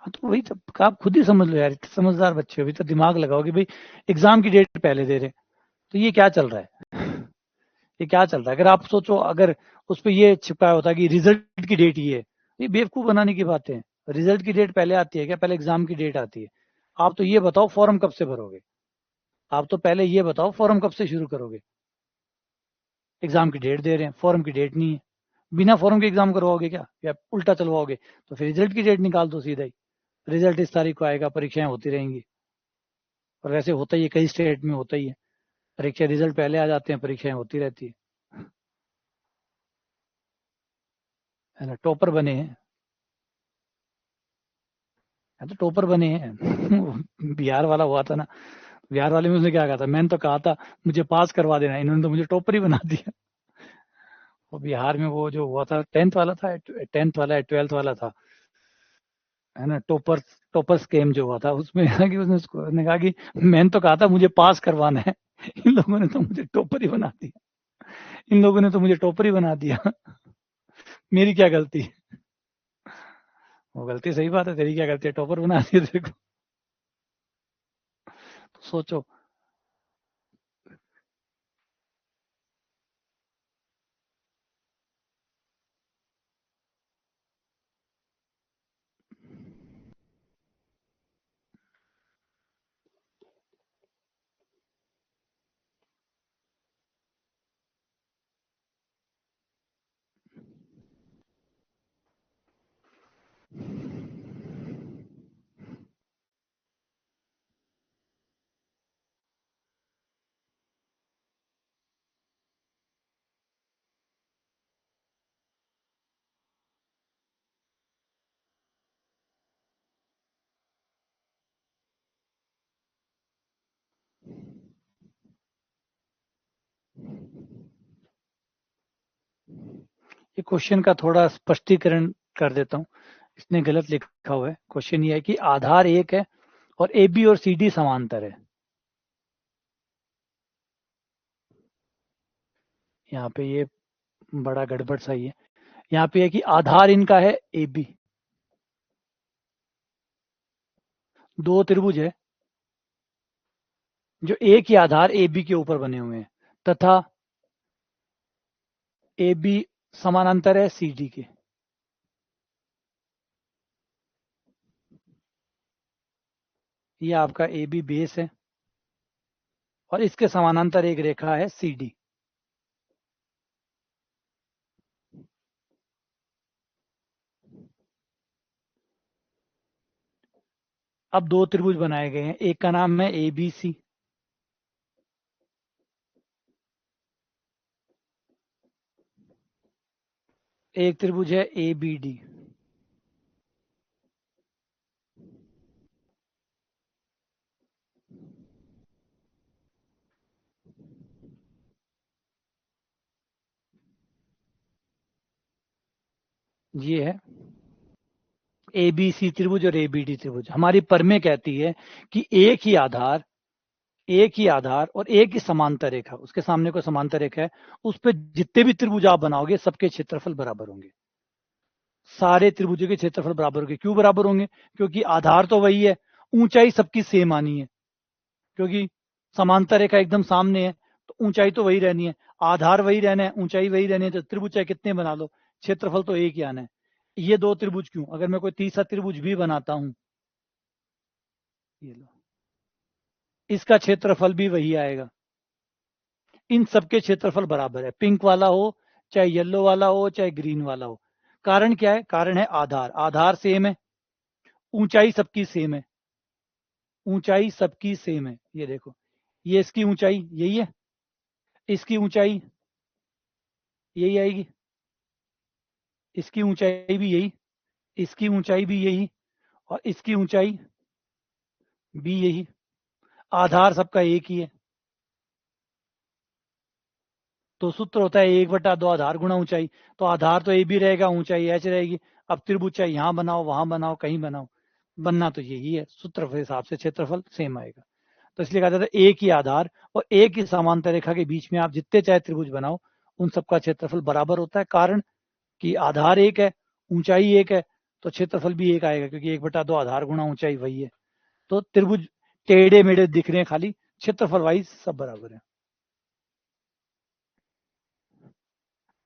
हाँ तो वही तो, आप खुद ही समझ लो यार, इतने समझदार बच्चे हो, अभी तो दिमाग लगाओ कि भाई एग्जाम की डेट पहले दे रहे, तो ये क्या चल रहा है? ये क्या चल रहा है? अगर आप सोचो, अगर उस पर ये छिपाया होता कि रिजल्ट की डेट ये बेवकूफ बनाने की बातें हैं। रिजल्ट की डेट पहले आती है क्या? पहले एग्जाम की डेट आती है। आप तो ये बताओ फॉर्म कब से भरोगे, आप तो पहले ये बताओ फॉर्म कब से शुरू करोगे। एग्जाम की डेट दे रहे हैं, फॉर्म की डेट नहीं है। बिना फॉर्म के एग्जाम करवाओगे क्या, या उल्टा चलवाओगे? तो फिर रिजल्ट की डेट निकाल दो सीधा ही, रिजल्ट इस तारीख को आएगा, परीक्षाएं होती रहेंगी। और वैसे होता ही है, कई स्टेट में होता ही है, परीक्षा रिजल्ट पहले आ जाते हैं, परीक्षाएं होती रहती है ना। टॉपर बने हैं, या तो टॉपर बने हैं। बिहार वाला हुआ था ना, बिहार वाले में उसने क्या कहा था, मैंने तो कहा था मुझे पास करवा देना, इन्होंने तो मुझे टॉपर ही बना दिया। वो बिहार में वो जो हुआ था, 10th वाला था, 10th वाला, 12th वाला था, है ना, टॉपर टॉपर स्केम जो हुआ था उसमें, कि उसने कहा कि मैंने तो कहा था मुझे पास करवाना है, इन लोगों ने तो मुझे टॉपर ही बना दिया, इन लोगों ने तो मुझे टॉपर ही बना दिया। मेरी क्या गलती? वो गलती सही बात है, तेरी क्या गलती है, टॉपर बना दिया तेरे को। तो सोचो। ये क्वेश्चन का थोड़ा स्पष्टीकरण कर देता हूँ, इसने गलत लिखा हुआ है। क्वेश्चन ये है कि आधार एक है और ए बी और सी डी समांतर है। यहाँ पे ये बड़ा गड़बड़ सा ही है। यहाँ पे है कि आधार इनका है ए बी, दो त्रिभुज है जो एक ही आधार ए बी के ऊपर बने हुए हैं, तथा ए बी समानांतर है सी डी के। ये आपका ए बी बेस है और इसके समानांतर एक रेखा है सी डी। अब दो त्रिभुज बनाए गए हैं, एक का नाम है ए बी सी, एक त्रिभुज है ए बी डी। ये है ABC त्रिभुज और ABD त्रिभुज। हमारी परमेय कहती है कि एक ही आधार और एक ही समांतर रेखा, उसके सामने कोई समांतर रेखा है, उस पर जितने भी त्रिभुज आप बनाओगे सबके क्षेत्रफल बराबर होंगे। सारे त्रिभुजों के क्षेत्रफल बराबर होंगे। क्यों बराबर होंगे? क्योंकि आधार तो वही है, ऊंचाई सबकी सेम आनी है, क्योंकि समांतर रेखा एकदम सामने है तो ऊंचाई तो वही रहनी है, आधार वही रहना है, ऊंचाई वही रहनी है, तो त्रिभुज चाहे कितने बना लो क्षेत्रफल तो एक ही आना है। ये दो त्रिभुज क्यों, अगर मैं कोई तीसरा त्रिभुज भी बनाता हूं, ये लो, इसका क्षेत्रफल भी वही आएगा। इन सबके क्षेत्रफल बराबर है, पिंक वाला हो चाहे येलो वाला हो चाहे ग्रीन वाला हो। कारण क्या है? कारण है आधार, आधार सेम है, ऊंचाई सबकी सेम है, ऊंचाई सबकी सेम है। ये देखो, ये इसकी ऊंचाई यही है, इसकी ऊंचाई यही आएगी, इसकी ऊंचाई भी यही, इसकी ऊंचाई भी यही, और इसकी ऊंचाई भी यही। आधार सबका एक ही है, तो सूत्र होता है 1/2 आधार गुणा ऊंचाई। तो आधार तो ए भी रहेगा, ऊंचाई एच रहेगी। अब त्रिभुज चाहे यहां बनाओ वहां बनाओ कहीं बनाओ, बनना तो यही है, सूत्र के हिसाब से क्षेत्रफल सेम आएगा। तो इसलिए कहा जाता है एक ही आधार और एक ही समांतर रेखा के बीच में आप जितने चाहे त्रिभुज बनाओ उन सबका क्षेत्रफल बराबर होता है। कारण कि आधार एक है, ऊंचाई एक है, तो क्षेत्रफल भी एक आएगा, क्योंकि 1/2 आधार गुणा ऊंचाई वही है। तो त्रिभुज टेढ़े मेढ़े दिख रहे हैं खाली, क्षेत्रफल वाइज सब बराबर है।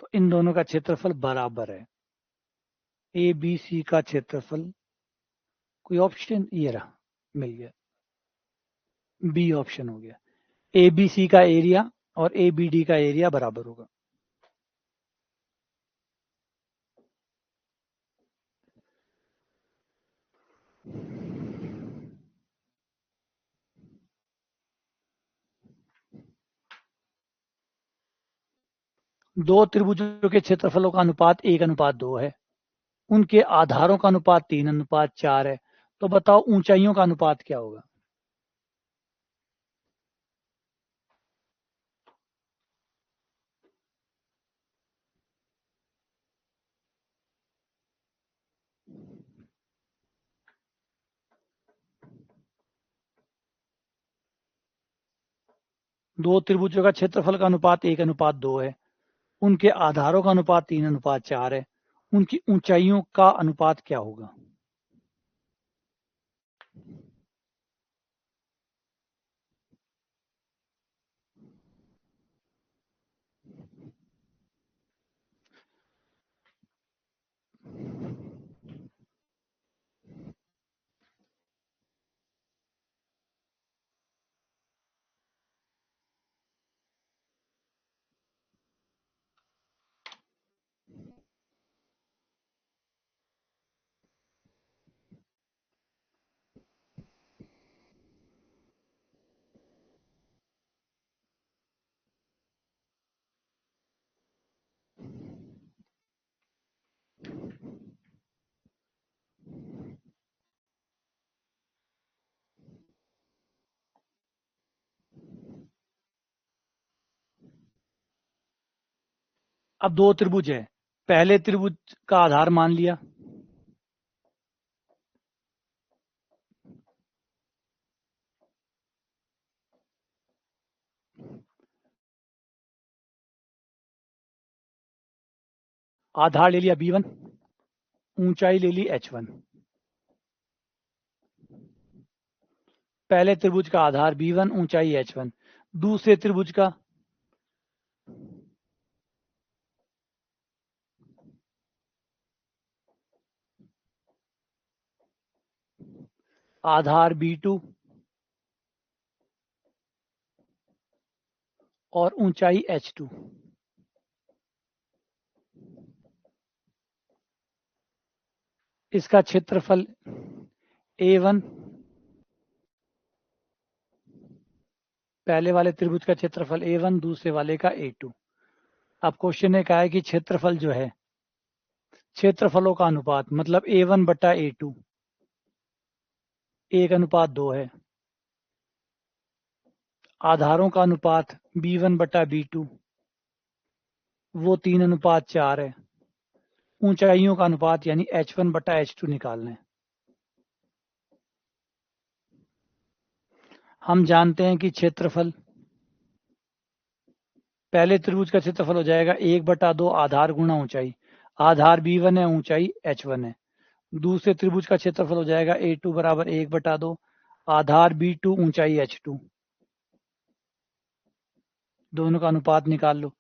तो इन दोनों का क्षेत्रफल बराबर है। ABC का क्षेत्रफल, कोई ऑप्शन? ये रहा, मिल गया, बी ऑप्शन हो गया। ABC का एरिया और ABD का एरिया बराबर होगा। दो त्रिभुजों के क्षेत्रफलों का अनुपात 1:2 है, उनके आधारों का अनुपात 3:4 है। तो बताओ ऊंचाइयों का अनुपात क्या होगा? दो त्रिभुजों का क्षेत्रफल का अनुपात 1:2 है, उनके आधारों का अनुपात 3:4 है, उनकी ऊंचाइयों का अनुपात क्या होगा? अब दो त्रिभुज है, पहले त्रिभुज का आधार मान लिया, आधार ले लिया B1, ऊंचाई ले ली H1। पहले त्रिभुज का आधार B1, ऊंचाई H1। दूसरे त्रिभुज का आधार B2 और ऊंचाई H2। इसका क्षेत्रफल A1, पहले वाले त्रिभुज का क्षेत्रफल A1, दूसरे वाले का A2। अब क्वेश्चन ने कहा है कि क्षेत्रफल जो है, क्षेत्रफलों का अनुपात मतलब A1/A2 1:2 है, आधारों का अनुपात B1/B2 वो 3:4 है, ऊंचाइयों का अनुपात यानी h1 बटा h2 निकालना है। हम जानते हैं कि क्षेत्रफल, पहले त्रिभुज का क्षेत्रफल हो जाएगा 1/2 आधार गुणा ऊंचाई। आधार b1 है, ऊंचाई h1 है। दूसरे त्रिभुज का क्षेत्रफल हो जाएगा a2 बराबर 1/2 आधार b2 ऊंचाई h2। दोनों का अनुपात निकाल लो।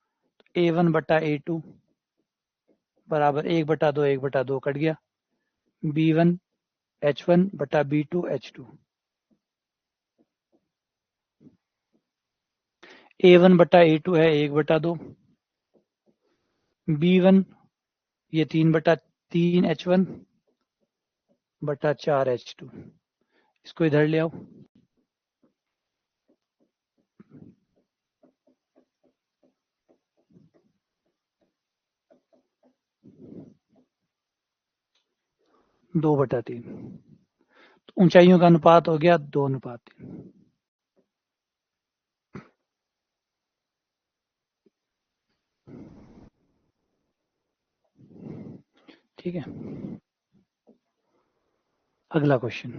a1 बटा a2 बराबर 1/2 1/2 कट गया। b1 h1 बटा b2 h2। a1 बटा a2 है 1/2, b1 ये 3/3 h1 बटा 4 h2। इसको इधर ले आओ। दो बटा तीन, तो ऊंचाइयों का अनुपात हो गया 2:3। ठीक है, अगला क्वेश्चन।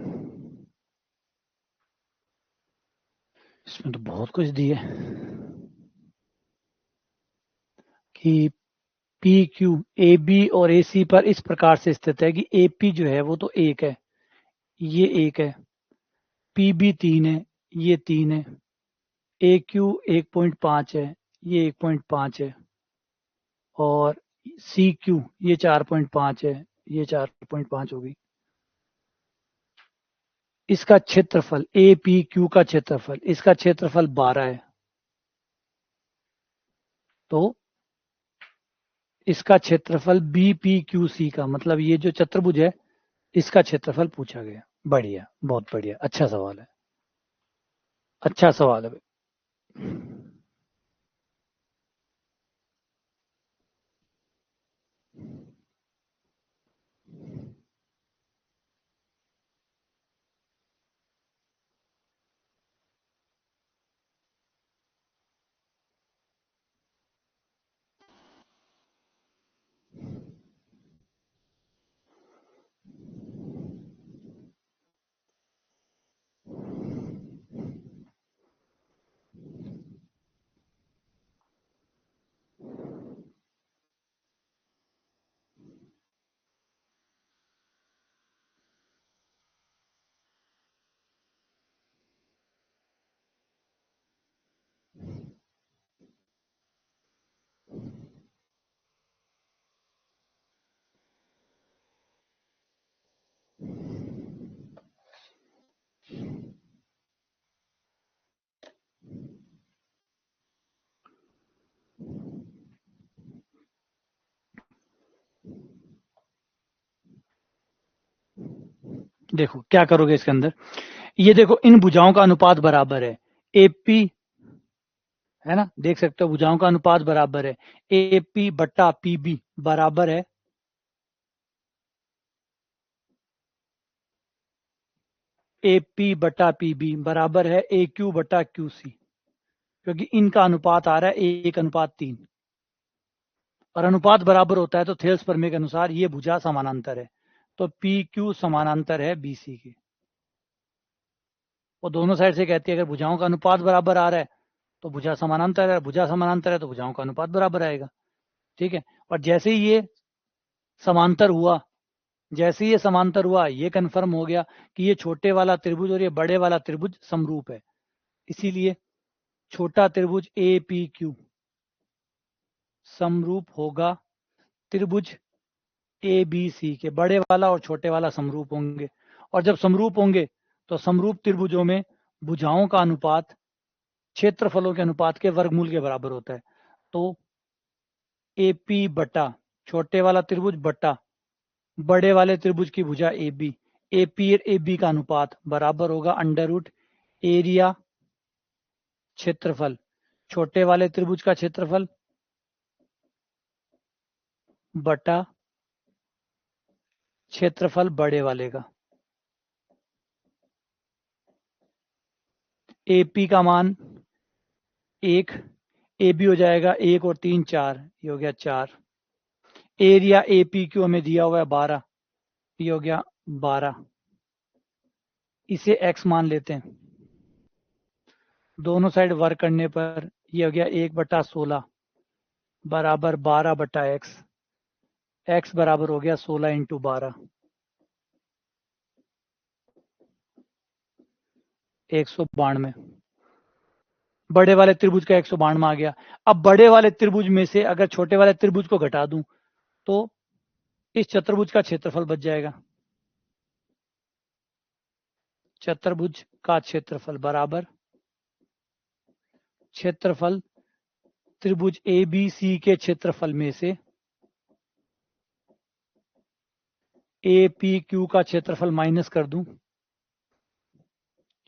इसमें तो बहुत कुछ दिए कि पी क्यू ए बी और ए सी पर इस प्रकार से स्थित है कि ए पी जो है वो तो 1 है, ये 1 है, पी बी 3 है, ये 3 है, ए क्यू 1.5 है, ये 1.5 है, और सी क्यू ये 4.5 है, ये 4.5 होगी। इसका क्षेत्रफल ए पी क्यू का क्षेत्रफल, इसका क्षेत्रफल 12 है, तो इसका क्षेत्रफल बी पी क्यू सी का मतलब ये जो चतुर्भुज है इसका क्षेत्रफल पूछा गया। बढ़िया, बहुत बढ़िया, अच्छा सवाल है, अच्छा सवाल है। देखो क्या करोगे इसके अंदर, ये देखो इन भुजाओं का अनुपात बराबर है, एपी है ना, देख सकते हो भुजाओं का अनुपात बराबर है, एपी बट्टा पीबी बराबर है एपी बटा पीबी बराबर है ए क्यू बटा क्यू सी, क्योंकि इनका अनुपात आ रहा है 1:3 और अनुपात बराबर होता है तो थेल्स प्रमेय के अनुसार ये भुजा समानांतर है, तो पी क्यू समानांतर है बी सी के। वो दोनों साइड से कहती है अगर भुजाओं का अनुपात बराबर आ रहा है तो भुजा समानांतर है, भुजा समानांतर है तो भुजाओं का अनुपात बराबर आएगा। ठीक है, और जैसे ही ये समांतर हुआ, जैसे ही ये समांतर हुआ ये कंफर्म हो गया कि ये छोटे वाला त्रिभुज और ये बड़े वाला त्रिभुज समरूप है, इसीलिए छोटा त्रिभुज ए पी क्यू समरूप होगा त्रिभुज ए बी सी के, बड़े वाला और छोटे वाला समरूप होंगे, और जब समरूप होंगे तो समरूप त्रिभुजों में भुजाओं का अनुपात क्षेत्रफलों के अनुपात के वर्गमूल के बराबर होता है। तो ए पी बटा छोटे वाला त्रिभुज बटा बड़े वाले त्रिभुज की भुजा ए बी, ए पी और ए बी का अनुपात बराबर होगा अंडर रूट एरिया क्षेत्रफल छोटे वाले त्रिभुज का क्षेत्रफल बटा क्षेत्रफल बड़े वाले का। ए पी का मान 1, ए बी हो जाएगा 1 और 3 4, ये हो गया 4, एरिया ए पी क्यू हमें दिया हुआ है 12, ये हो गया 12, इसे x मान लेते हैं। दोनों साइड वर्क करने पर ये हो गया 1/16 बराबर 12/x, x बराबर हो गया 16 × 12, 192। बड़े वाले त्रिभुज का 192 आ गया। अब बड़े वाले त्रिभुज में से अगर छोटे वाले त्रिभुज को घटा दूं तो इस चतुर्भुज का क्षेत्रफल बच जाएगा। चतुर्भुज का क्षेत्रफल बराबर क्षेत्रफल त्रिभुज ए बी सी के क्षेत्रफल में से ए पी क्यू का क्षेत्रफल माइनस कर दूं,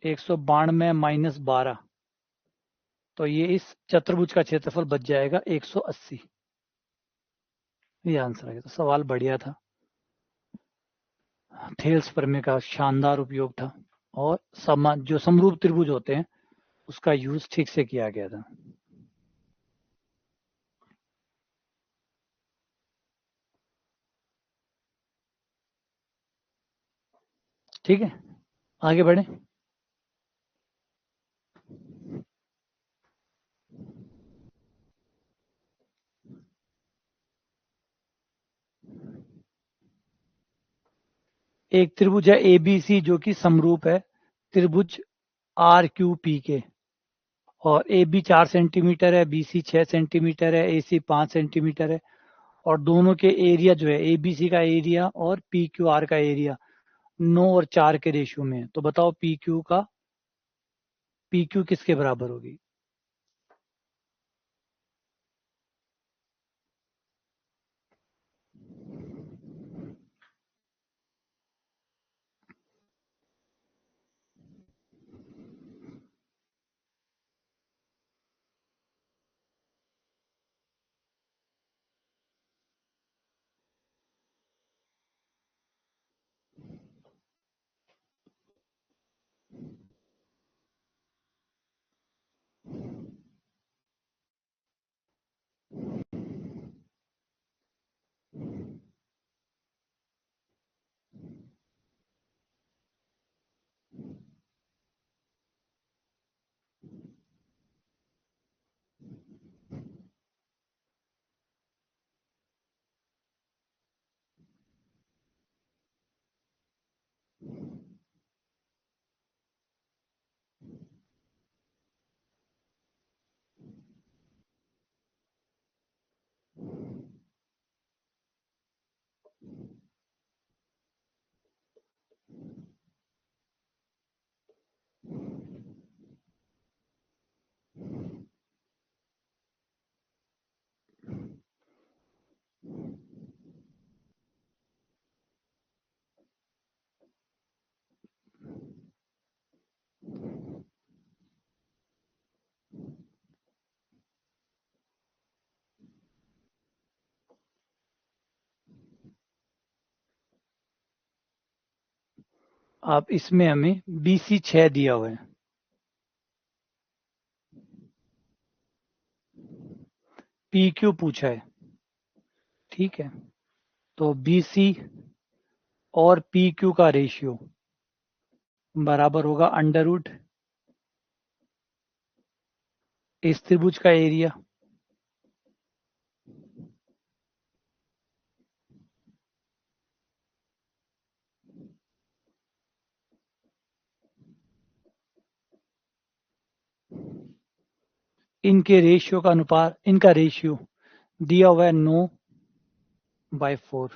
192 माइनस 12, तो ये इस चतुर्भुज का क्षेत्रफल बच जाएगा 180। ये आंसर आ गया। तो सवाल बढ़िया था, थेल्स प्रमेय का शानदार उपयोग था और जो समरूप त्रिभुज होते हैं उसका यूज ठीक से किया गया था। ठीक है, आगे बढ़े। एक त्रिभुज है एबीसी जो कि समरूप है त्रिभुज आर क्यू पी के, और ए बी 4 सेंटीमीटर है, बी सी 6 सेंटीमीटर है, ए सी 5 सेंटीमीटर है, और दोनों के एरिया जो है ए बी सी का एरिया और पी क्यू आर का एरिया 9 और 4 के रेशियो में है। तो बताओ पी क्यू किसके बराबर होगी। अब इसमें हमें बी सी 6 दिया हुआ है, पी क्यू पूछा है। ठीक है, तो बी सी और पी क्यू का रेशियो बराबर होगा अंडर रूट इस त्रिभुज का एरिया इनके रेशियो का अनुपात, इनका रेशियो दिया हुआ है 9/4,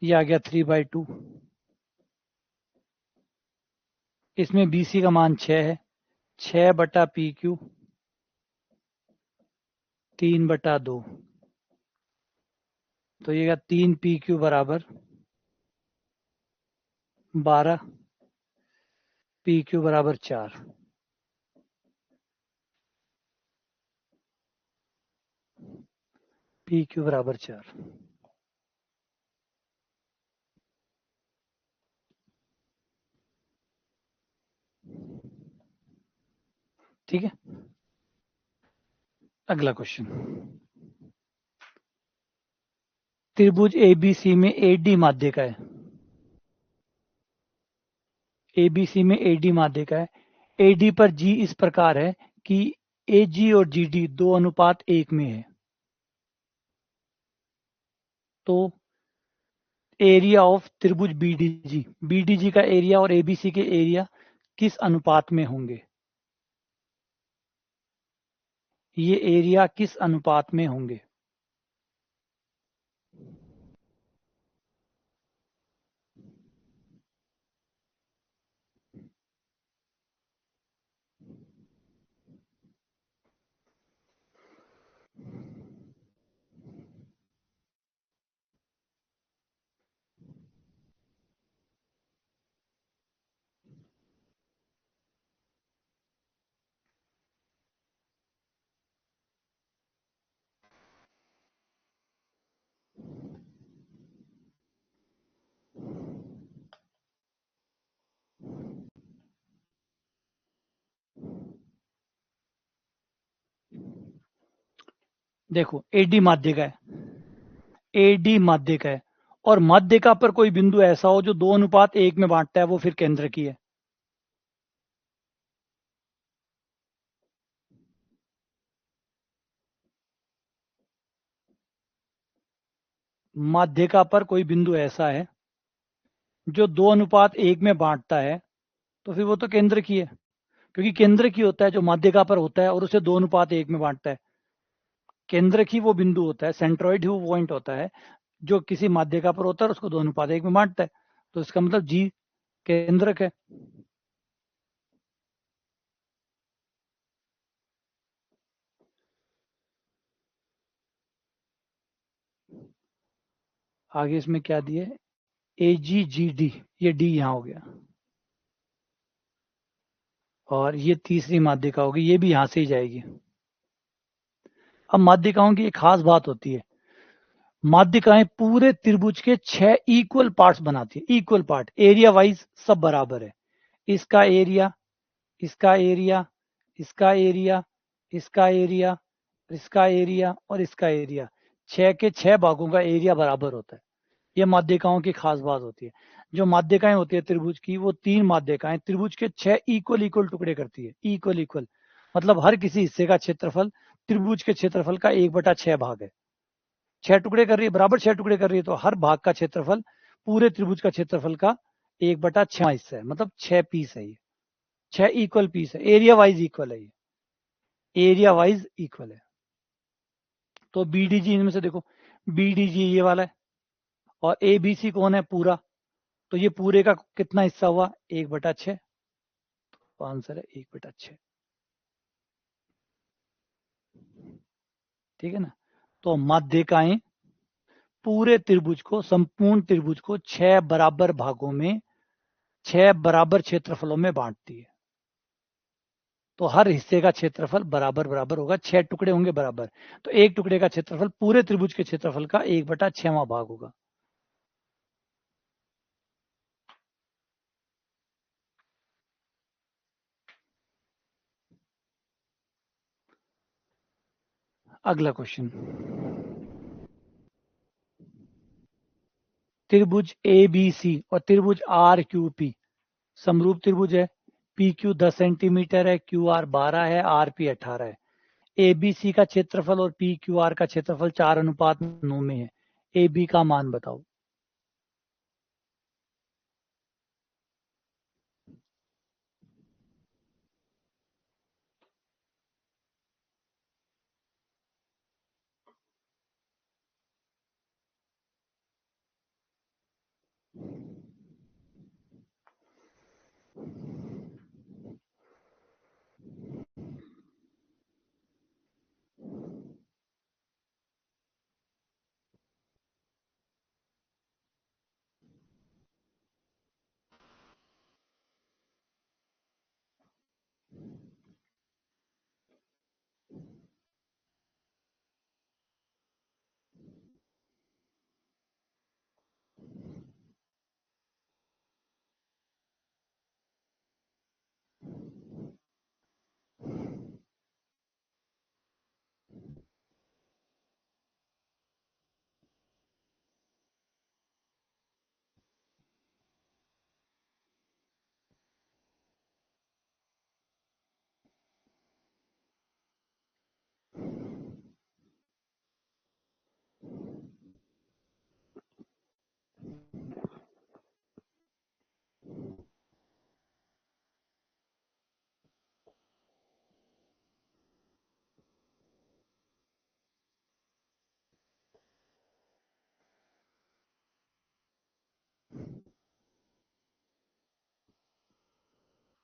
ये आ गया 3/2। इसमें बी सी का मान 6 है, 6/पी क्यू 3/2, तो ये 3 पी क्यू बराबर 12, पी क्यू बराबर 4। पी क्यू बराबर 4। ठीक है, अगला क्वेश्चन। त्रिभुज एबीसी में एडी माध्य का है, एबीसी में एडी माध्य का है। एडी पर जी इस प्रकार है कि एजी और जीडी 2:1 में है। तो एरिया ऑफ त्रिभुज बीडीजी, बीडीजी का एरिया और एबीसी के एरिया किस अनुपात में होंगे? ये एरिया किस अनुपात में होंगे? देखो एडी माध्य का है, एडी माध्य का है, और माध्यिका पर कोई बिंदु ऐसा हो जो 2:1 में बांटता है, वो फिर केंद्र की है। माध्यिका पर कोई बिंदु ऐसा है जो 2:1 में बांटता है, तो फिर वो तो केंद्र की है, क्योंकि केंद्र की होता है जो माध्यिका पर होता है और उसे 2:1 में बांटता है। केंद्र की वो बिंदु होता है, सेंट्रॉइड ही वो पॉइंट होता है जो किसी माध्यिका पर होता है और उसको 2:1 में बांटता है। तो इसका मतलब जी केंद्रक है। आगे इसमें क्या दिए, ए जी जी डी, ये डी यहाँ हो गया, और ये तीसरी माध्यिका होगी, ये भी यहां से ही जाएगी। अब माध्यिकाओं की एक खास बात होती है, माध्यिकाएं पूरे त्रिभुज के 6 इक्वल पार्ट्स बनाती है, इक्वल पार्ट, एरिया वाइज सब बराबर है। इसका एरिया, इसका एरिया, इसका एरिया, इसका एरिया, इसका एरिया और इसका एरिया, 6 के 6 भागों का एरिया बराबर होता है। ये माध्यिकाओं की खास बात होती है। जो माध्यिकाएं होती है त्रिभुज की, वो 3 माध्यिकाएं त्रिभुज के 6 इक्वल इक्वल टुकड़े करती है, इक्वल इक्वल, मतलब हर किसी हिस्से का क्षेत्रफल त्रिभुज के क्षेत्रफल का 1/6 भाग है। 6 टुकड़े कर रही है, बराबर 6 टुकड़े कर रही है, तो हर भाग का क्षेत्रफल पूरे त्रिभुज का क्षेत्रफल का 1/6 हिस्सा है, मतलब 6 पीस है ये, 6 इक्वल पीस है, एरिया वाइज इक्वल है, ये एरिया वाइज इक्वल है। तो बीडीजी इनमें से देखो, बीडीजी ये वाला है, और एबीसी कौन है, पूरा, तो ये पूरे का कितना हिस्सा हुआ, 1/6, तो आंसर है 1/6। ठीक है ना। तो माध्यिकाएं पूरे त्रिभुज को, संपूर्ण त्रिभुज को 6 बराबर भागों में 6 बराबर क्षेत्रफलों में बांटती है। तो हर हिस्से का क्षेत्रफल बराबर बराबर होगा, 6 टुकड़े होंगे बराबर, तो एक टुकड़े का क्षेत्रफल पूरे त्रिभुज के क्षेत्रफल का 1/6वां भाग होगा। अगला क्वेश्चन, त्रिभुज ए बी सी और त्रिभुज आर क्यू पी समरूप त्रिभुज है। पी क्यू 10 सेंटीमीटर है, क्यू आर 12 है, आर पी 18 है। ए बी सी का क्षेत्रफल और पी क्यू आर का क्षेत्रफल 4:9 में है। ए बी का मान बताओ।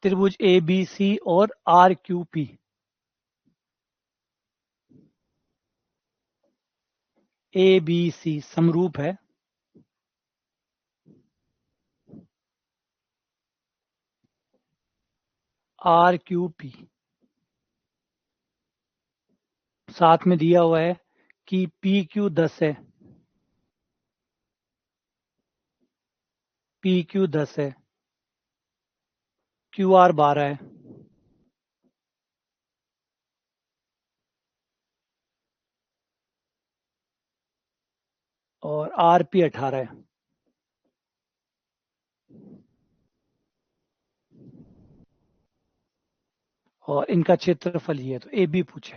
त्रिभुज ए बी सी और R Q P. A B C समरूप है, आर क्यू पी। साथ में दिया हुआ है कि पी क्यू 10 है, पी क्यू 10 है, क्यू आर 12 है, और आर पी 18 है। और इनका क्षेत्रफल ये है, तो ए बी पूछे।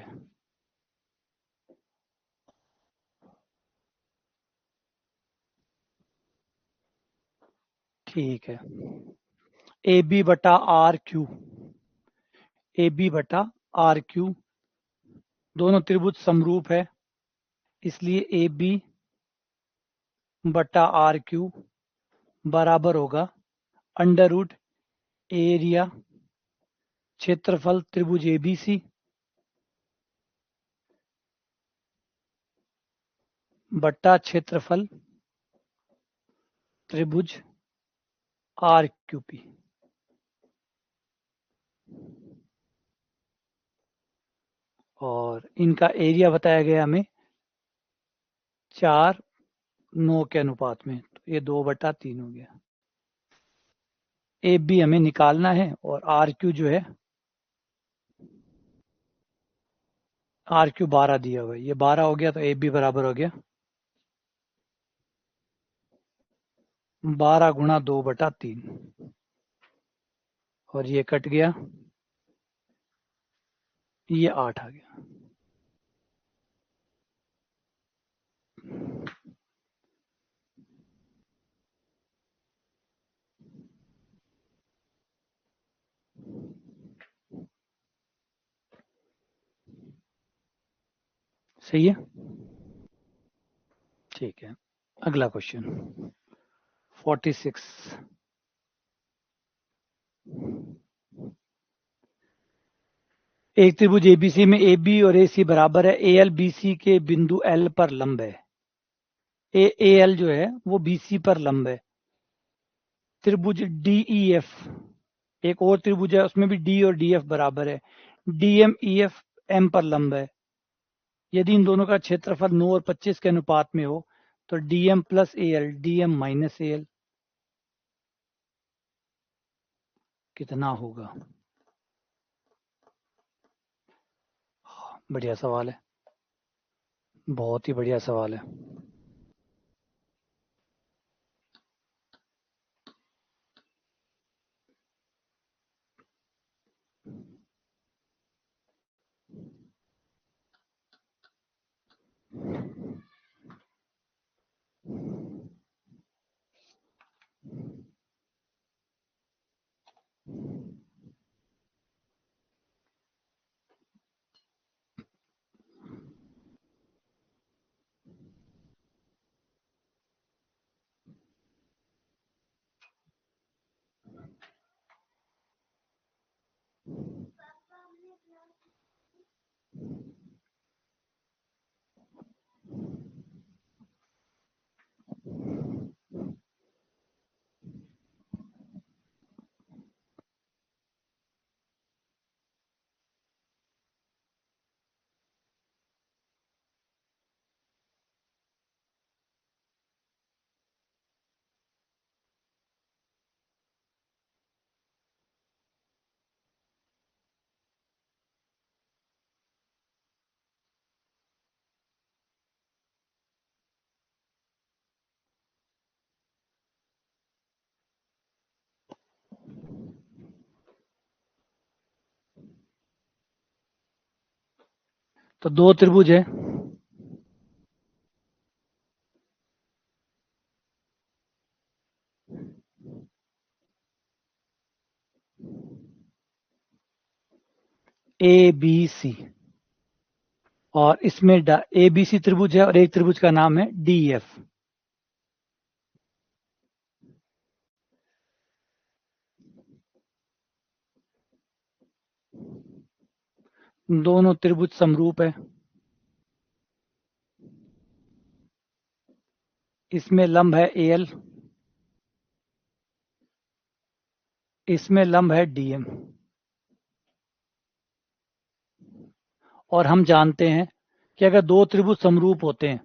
ठीक है, ए बी बटा आर क्यू, ए बी बटा आर क्यू, दोनों त्रिभुज समरूप है, इसलिए ए बी बटा आर क्यू बराबर होगा अंडर रूट एरिया क्षेत्रफल त्रिभुज ए बी सी बटा क्षेत्रफल त्रिभुज आर क्यू पी। और इनका एरिया बताया गया हमें 4:9 के अनुपात में, तो ये 2/3 हो गया। ए बी हमें निकालना है और आर क्यू जो है, आर क्यू 12 दिया हुआ है, ये 12 हो गया, तो ए बी बराबर हो गया 12 गुणा 2/3, और ये कट गया, ये 8 आ गया। सही है, ठीक है। अगला क्वेश्चन 46। एक त्रिभुज एबीसी में ए बी और ए सी बराबर है, ए एल बी सी के बिंदु एल पर लंब है। ए एल जो है वो बी सी पर लंब है। त्रिभुज डी ई एफ, एक और त्रिभुज है, उसमें भी डी और डी एफ बराबर है, D M E F M पर लंब है। यदि इन दोनों का क्षेत्रफल 9 और 25 के अनुपात में हो, तो D M plus A L D M minus A L कितना होगा? बढ़िया सवाल है, बहुत ही बढ़िया सवाल है। तो दो त्रिभुज है, ए बी सी, और इसमें ए बी सी त्रिभुज है और एक त्रिभुज का नाम है डी एफ। दोनों त्रिभुज समरूप है, इसमें लंब है AL, इसमें लंब है DM, और हम जानते हैं कि अगर दो त्रिभुज समरूप होते हैं,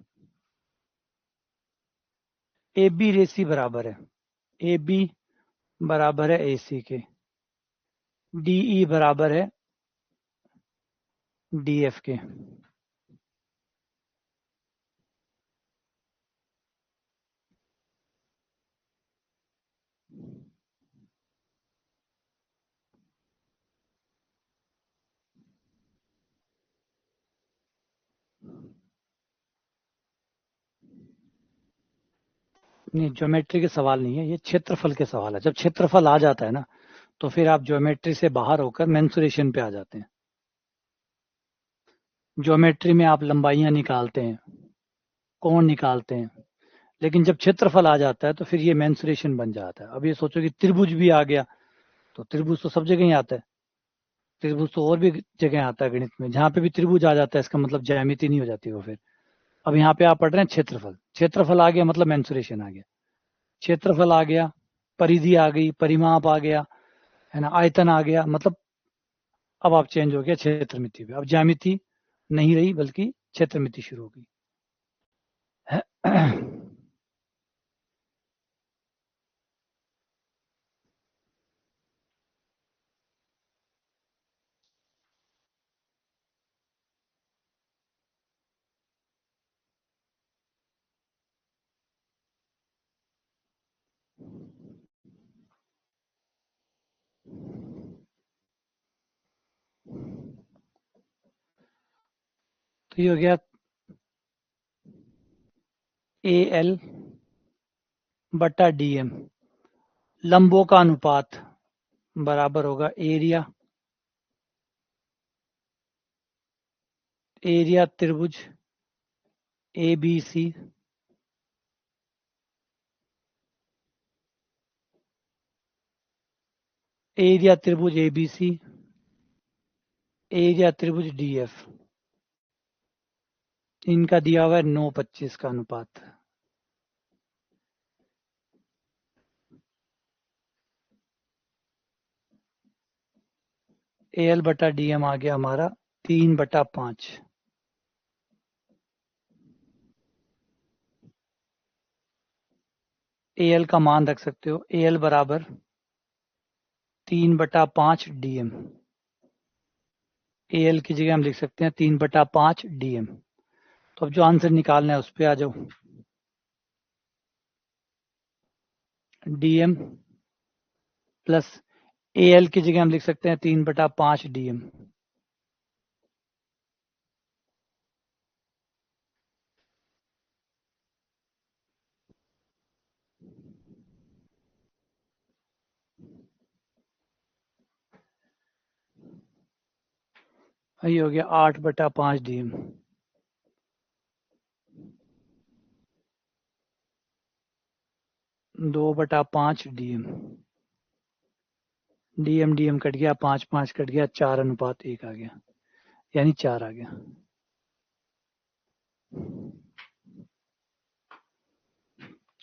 AB रेसी बराबर है, AB बराबर है AC के, DE बराबर है DF के। नहीं, ज्योमेट्री के सवाल नहीं है, ये क्षेत्रफल के सवाल है। जब क्षेत्रफल आ जाता है ना, तो फिर आप ज्योमेट्री से बाहर होकर मेंसुरेशन पे आ जाते हैं। ज्योमेट्री में आप लंबाइयां निकालते हैं, कोण निकालते हैं, लेकिन जब क्षेत्रफल आ जाता है तो फिर ये मेंसुरेशन बन जाता है। अब ये सोचो कि त्रिभुज भी आ गया, तो त्रिभुज तो सब जगह ही आता है, त्रिभुज तो और भी जगह आता है गणित में। जहाँ पे भी त्रिभुज आ जाता है इसका मतलब ज्यामिति नहीं हो जाती वो फिर। अब यहाँ पे आप पढ़ रहे हैं क्षेत्रफल, क्षेत्रफल आ गया मतलब मेंसुरेशन आ गया, क्षेत्रफल आ गया, परिधि आ गई, परिमाप आ गया, है ना, आयतन आ गया, मतलब अब आप चेंज हो गया क्षेत्रमिति पे। अब ज्यामिति नहीं रही बल्कि क्षेत्रमिति शुरू हो गई। तो ये हो गया AL बटा DM, लंबों का अनुपात बराबर होगा एरिया, एरिया त्रिभुज ABC, एरिया त्रिभुज ABC, एरिया त्रिभुज DF। इनका दिया हुआ है 9:25 का अनुपात। AL बटा DM आ गया हमारा 3/5। AL का मान रख सकते हो, AL बराबर 3/5 DM। AL की जगह हम लिख सकते हैं 3/5 DM। तो अब जो आंसर निकालना है उस पर आ जाओ। DM प्लस AL की जगह हम लिख सकते हैं 3/5 DM। ये हो गया 8/5 DM। 2/5 DM। DM DM cut गया, 5 5 कट गया, 4:1 आ गया, यानी 4 आ गया।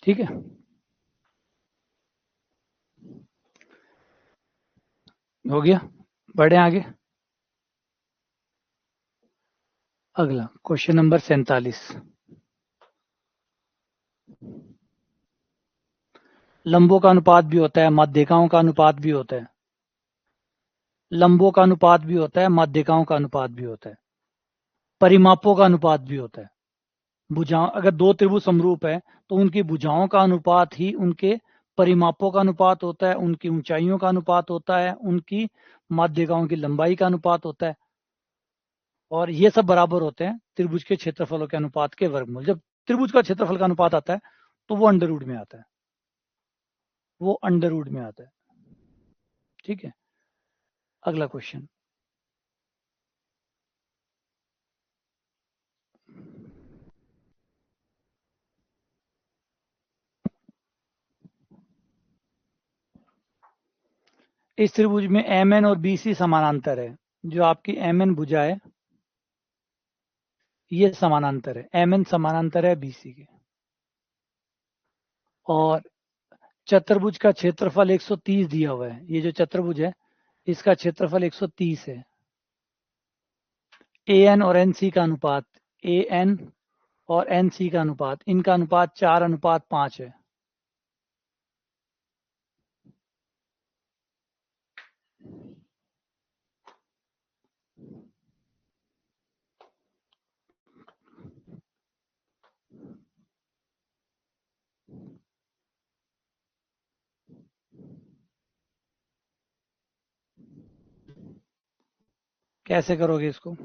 ठीक है, हो गया, बढ़े आगे। अगला क्वेश्चन नंबर 47। लंबों का अनुपात भी होता है, माध्यिकाओं का अनुपात भी होता है। लंबों का अनुपात भी होता है, माध्यिकाओं का अनुपात भी होता है, परिमापों का अनुपात भी होता है। भुजाओं, अगर दो त्रिभुज समरूप है तो उनकी भुजाओं का अनुपात ही उनके परिमापों का अनुपात होता है, उनकी ऊंचाइयों का अनुपात होता है, उनकी माध्यिकाओं की लंबाई का अनुपात होता है, और ये सब बराबर होते हैं त्रिभुज के क्षेत्रफलों के अनुपात के वर्गमूल। जब त्रिभुज का क्षेत्रफल का अनुपात आता है तो वो अंडर रूट में आता है, वो अंडर रूट में आता है। ठीक है, अगला क्वेश्चन। इस त्रिभुज में MN और BC समानांतर है। जो आपकी MN भुजा है ये समानांतर है, MN समानांतर है BC के, और चतुर्भुज का क्षेत्रफल 130 दिया हुआ है। ये जो चतुर्भुज है इसका क्षेत्रफल 130 है। AN और NC का अनुपात, AN और NC का अनुपात, इनका अनुपात 4:5 है। कैसे करोगे इसको?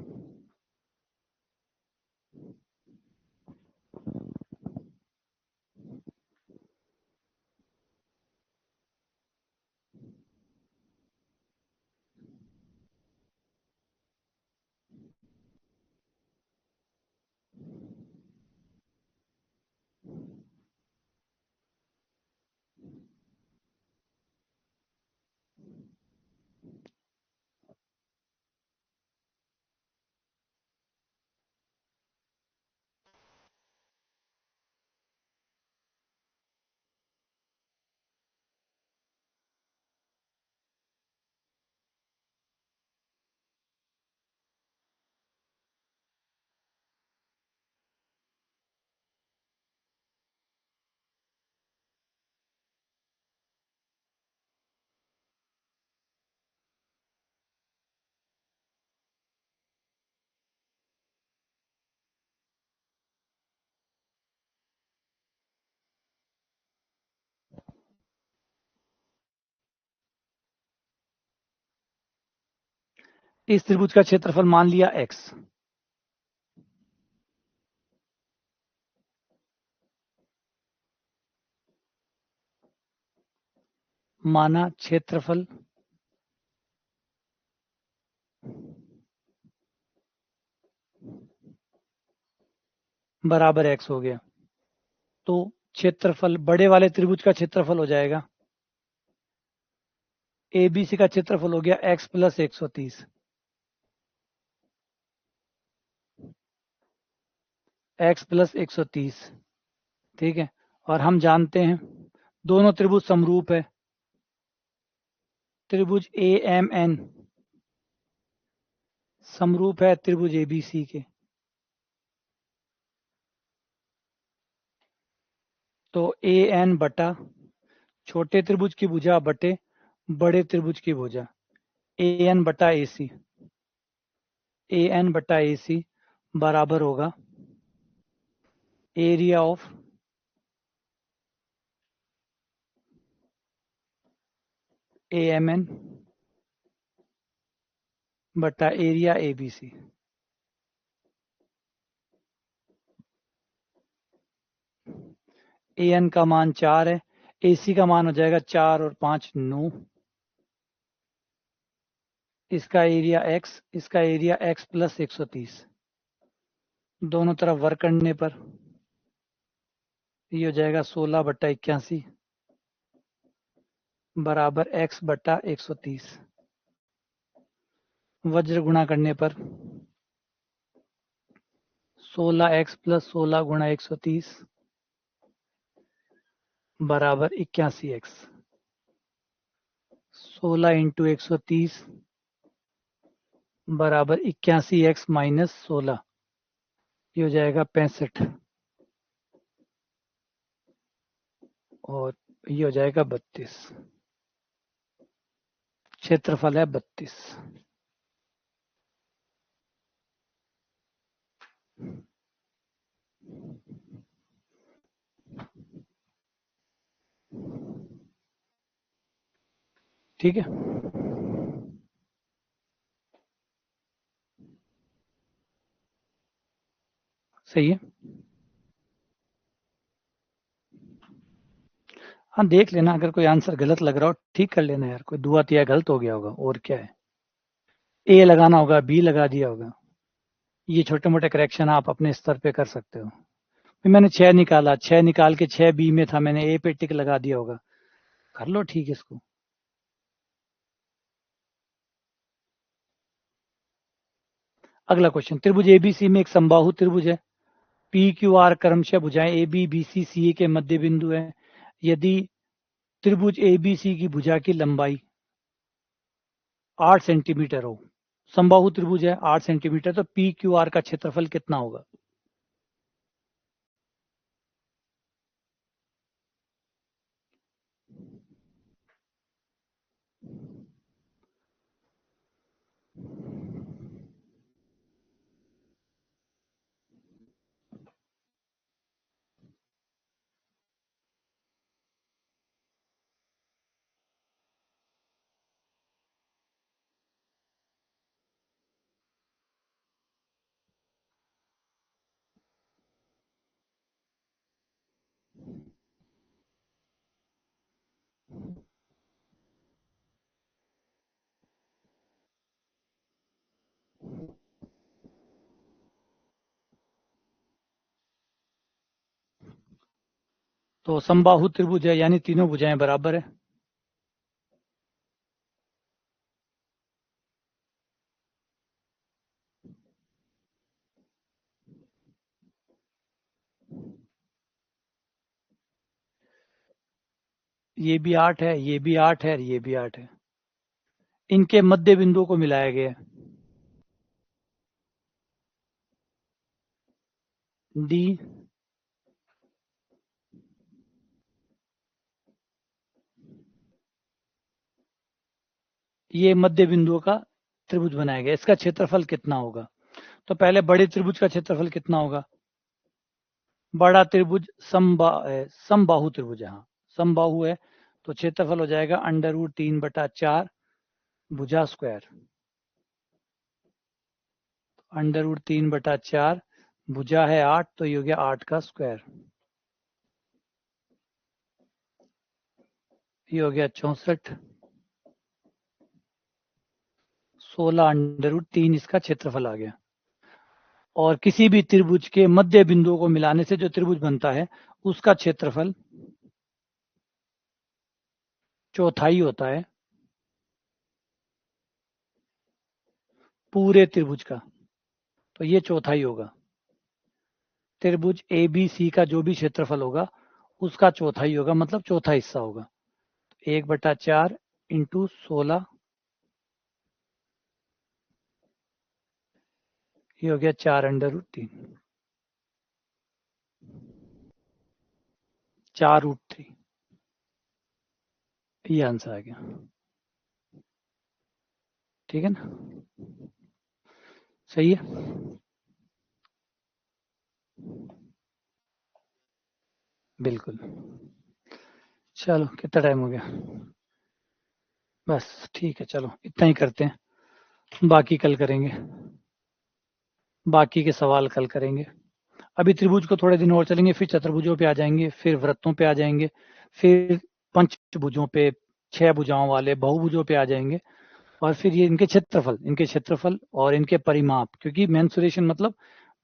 इस त्रिभुज का क्षेत्रफल मान लिया x, माना क्षेत्रफल बराबर x हो गया, तो क्षेत्रफल बड़े वाले त्रिभुज का क्षेत्रफल हो जाएगा, ABC का क्षेत्रफल हो गया x प्लस 130, x प्लस 130, ठीक है। और हम जानते हैं दोनों त्रिभुज समरूप है, त्रिभुज AMN समरूप है त्रिभुज ABC के, तो AN बटा छोटे त्रिभुज की भुजा बटे बड़े त्रिभुज की भुजा, AN बटा AC, AN बटा AC बराबर होगा एरिया ऑफ AMN बटा एरिया ABC। AN का मान 4 है, AC का मान हो जाएगा 4 और 5 9, इसका एरिया x, इसका एरिया x प्लस 130, दोनों तरफ वर्क करने पर ये हो जाएगा 16/81 बराबर x बटा 130, वज्र गुणा करने पर 16x प्लस 16 गुणा 130 बराबर 81x, 16 इंटू 130 बराबर 81x माइनस 16, ये हो जाएगा 65, और ये हो जाएगा 32, क्षेत्रफल है 32। ठीक है, सही है। हाँ देख लेना, अगर कोई आंसर गलत लग रहा हो ठीक कर लेना यार, कोई दुआ तिया गलत हो गया होगा और क्या है, ए लगाना होगा, बी लगा दिया होगा, ये छोटे मोटे करेक्शन आप अपने स्तर पे कर सकते हो। फिर मैंने 6 निकाला, 6 निकाल के 6 बी में था, मैंने ए पे टिक लगा दिया होगा, कर लो ठीक है इसको। अगला क्वेश्चन, त्रिभुज एबीसी में एक समबाहु त्रिभुज है, पी क्यू आर क्रमशः भुजाएं ए बी बी सी सी ए के मध्य बिंदु है। यदि त्रिभुज एबीसी की भुजा की लंबाई 8 सेंटीमीटर हो, समबाहु त्रिभुज है 8 सेंटीमीटर, तो पी क्यू आर का क्षेत्रफल कितना होगा? तो समबाहु त्रिभुज है यानी तीनों भुजाएं बराबर है। ये भी 8 है, ये भी 8 है, ये भी 8 है। इनके मध्य बिंदुओं को मिलाया गया है। डी ये मध्य बिंदुओं का त्रिभुज बनाया गया, इसका क्षेत्रफल कितना होगा? तो पहले बड़े त्रिभुज का क्षेत्रफल कितना होगा? बड़ा त्रिभुज समबाहु त्रिभुज है, हाँ समबाहु है, तो क्षेत्रफल हो जाएगा √3/4 भुजा स्क्वायर। √3/4 भुजा है 8, तो ये हो गया 8 का स्क्वायर, ये हो गया 64। 16√3 इसका क्षेत्रफल आ गया। और किसी भी त्रिभुज के मध्य बिंदुओं को मिलाने से जो त्रिभुज बनता है उसका क्षेत्रफल चौथाई होता है पूरे त्रिभुज का, तो ये चौथाई होगा। त्रिभुज ए बी सी का जो भी क्षेत्रफल होगा उसका चौथाई होगा, मतलब चौथा हिस्सा होगा। 1/4 इंटू 16, ये हो गया 4√3, 4√3, ये आंसर आ गया। ठीक है ना, सही है। बिल्कुल। चलो कितना टाइम हो गया? बस ठीक है, चलो इतना ही करते हैं, बाकी कल करेंगे, बाकी के सवाल कल करेंगे। अभी त्रिभुज को थोड़े दिन और चलेंगे, फिर चतुर्भुजों पे आ जाएंगे, फिर वृत्तों पे आ जाएंगे, फिर पंचभुजों पे, 6 भुजाओं वाले बहुभुजों पे आ जाएंगे, और फिर ये इनके क्षेत्रफल और इनके परिमाप, क्योंकि मेंसुरेशन मतलब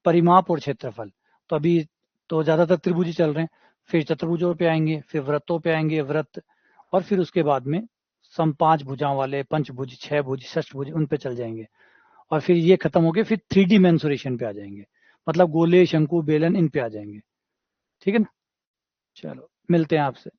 परिमाप और क्षेत्रफल। तो अभी तो ज्यादातर त्रिभुज ही चल रहे हैं, फिर चतुर्भुजों पे आएंगे, फिर वृत्तों पे आएंगे, वृत्त, और फिर उसके बाद में सम 5 भुजाओं वाले पंचभुज, 6 भुज, षष्ठभुज, उन पे चल जाएंगे। और फिर ये खत्म हो गए, फिर 3D मेंसुरेशन पे आ जाएंगे, मतलब गोले, शंकु, बेलन, इन पे आ जाएंगे। ठीक है ना, चलो मिलते हैं आपसे।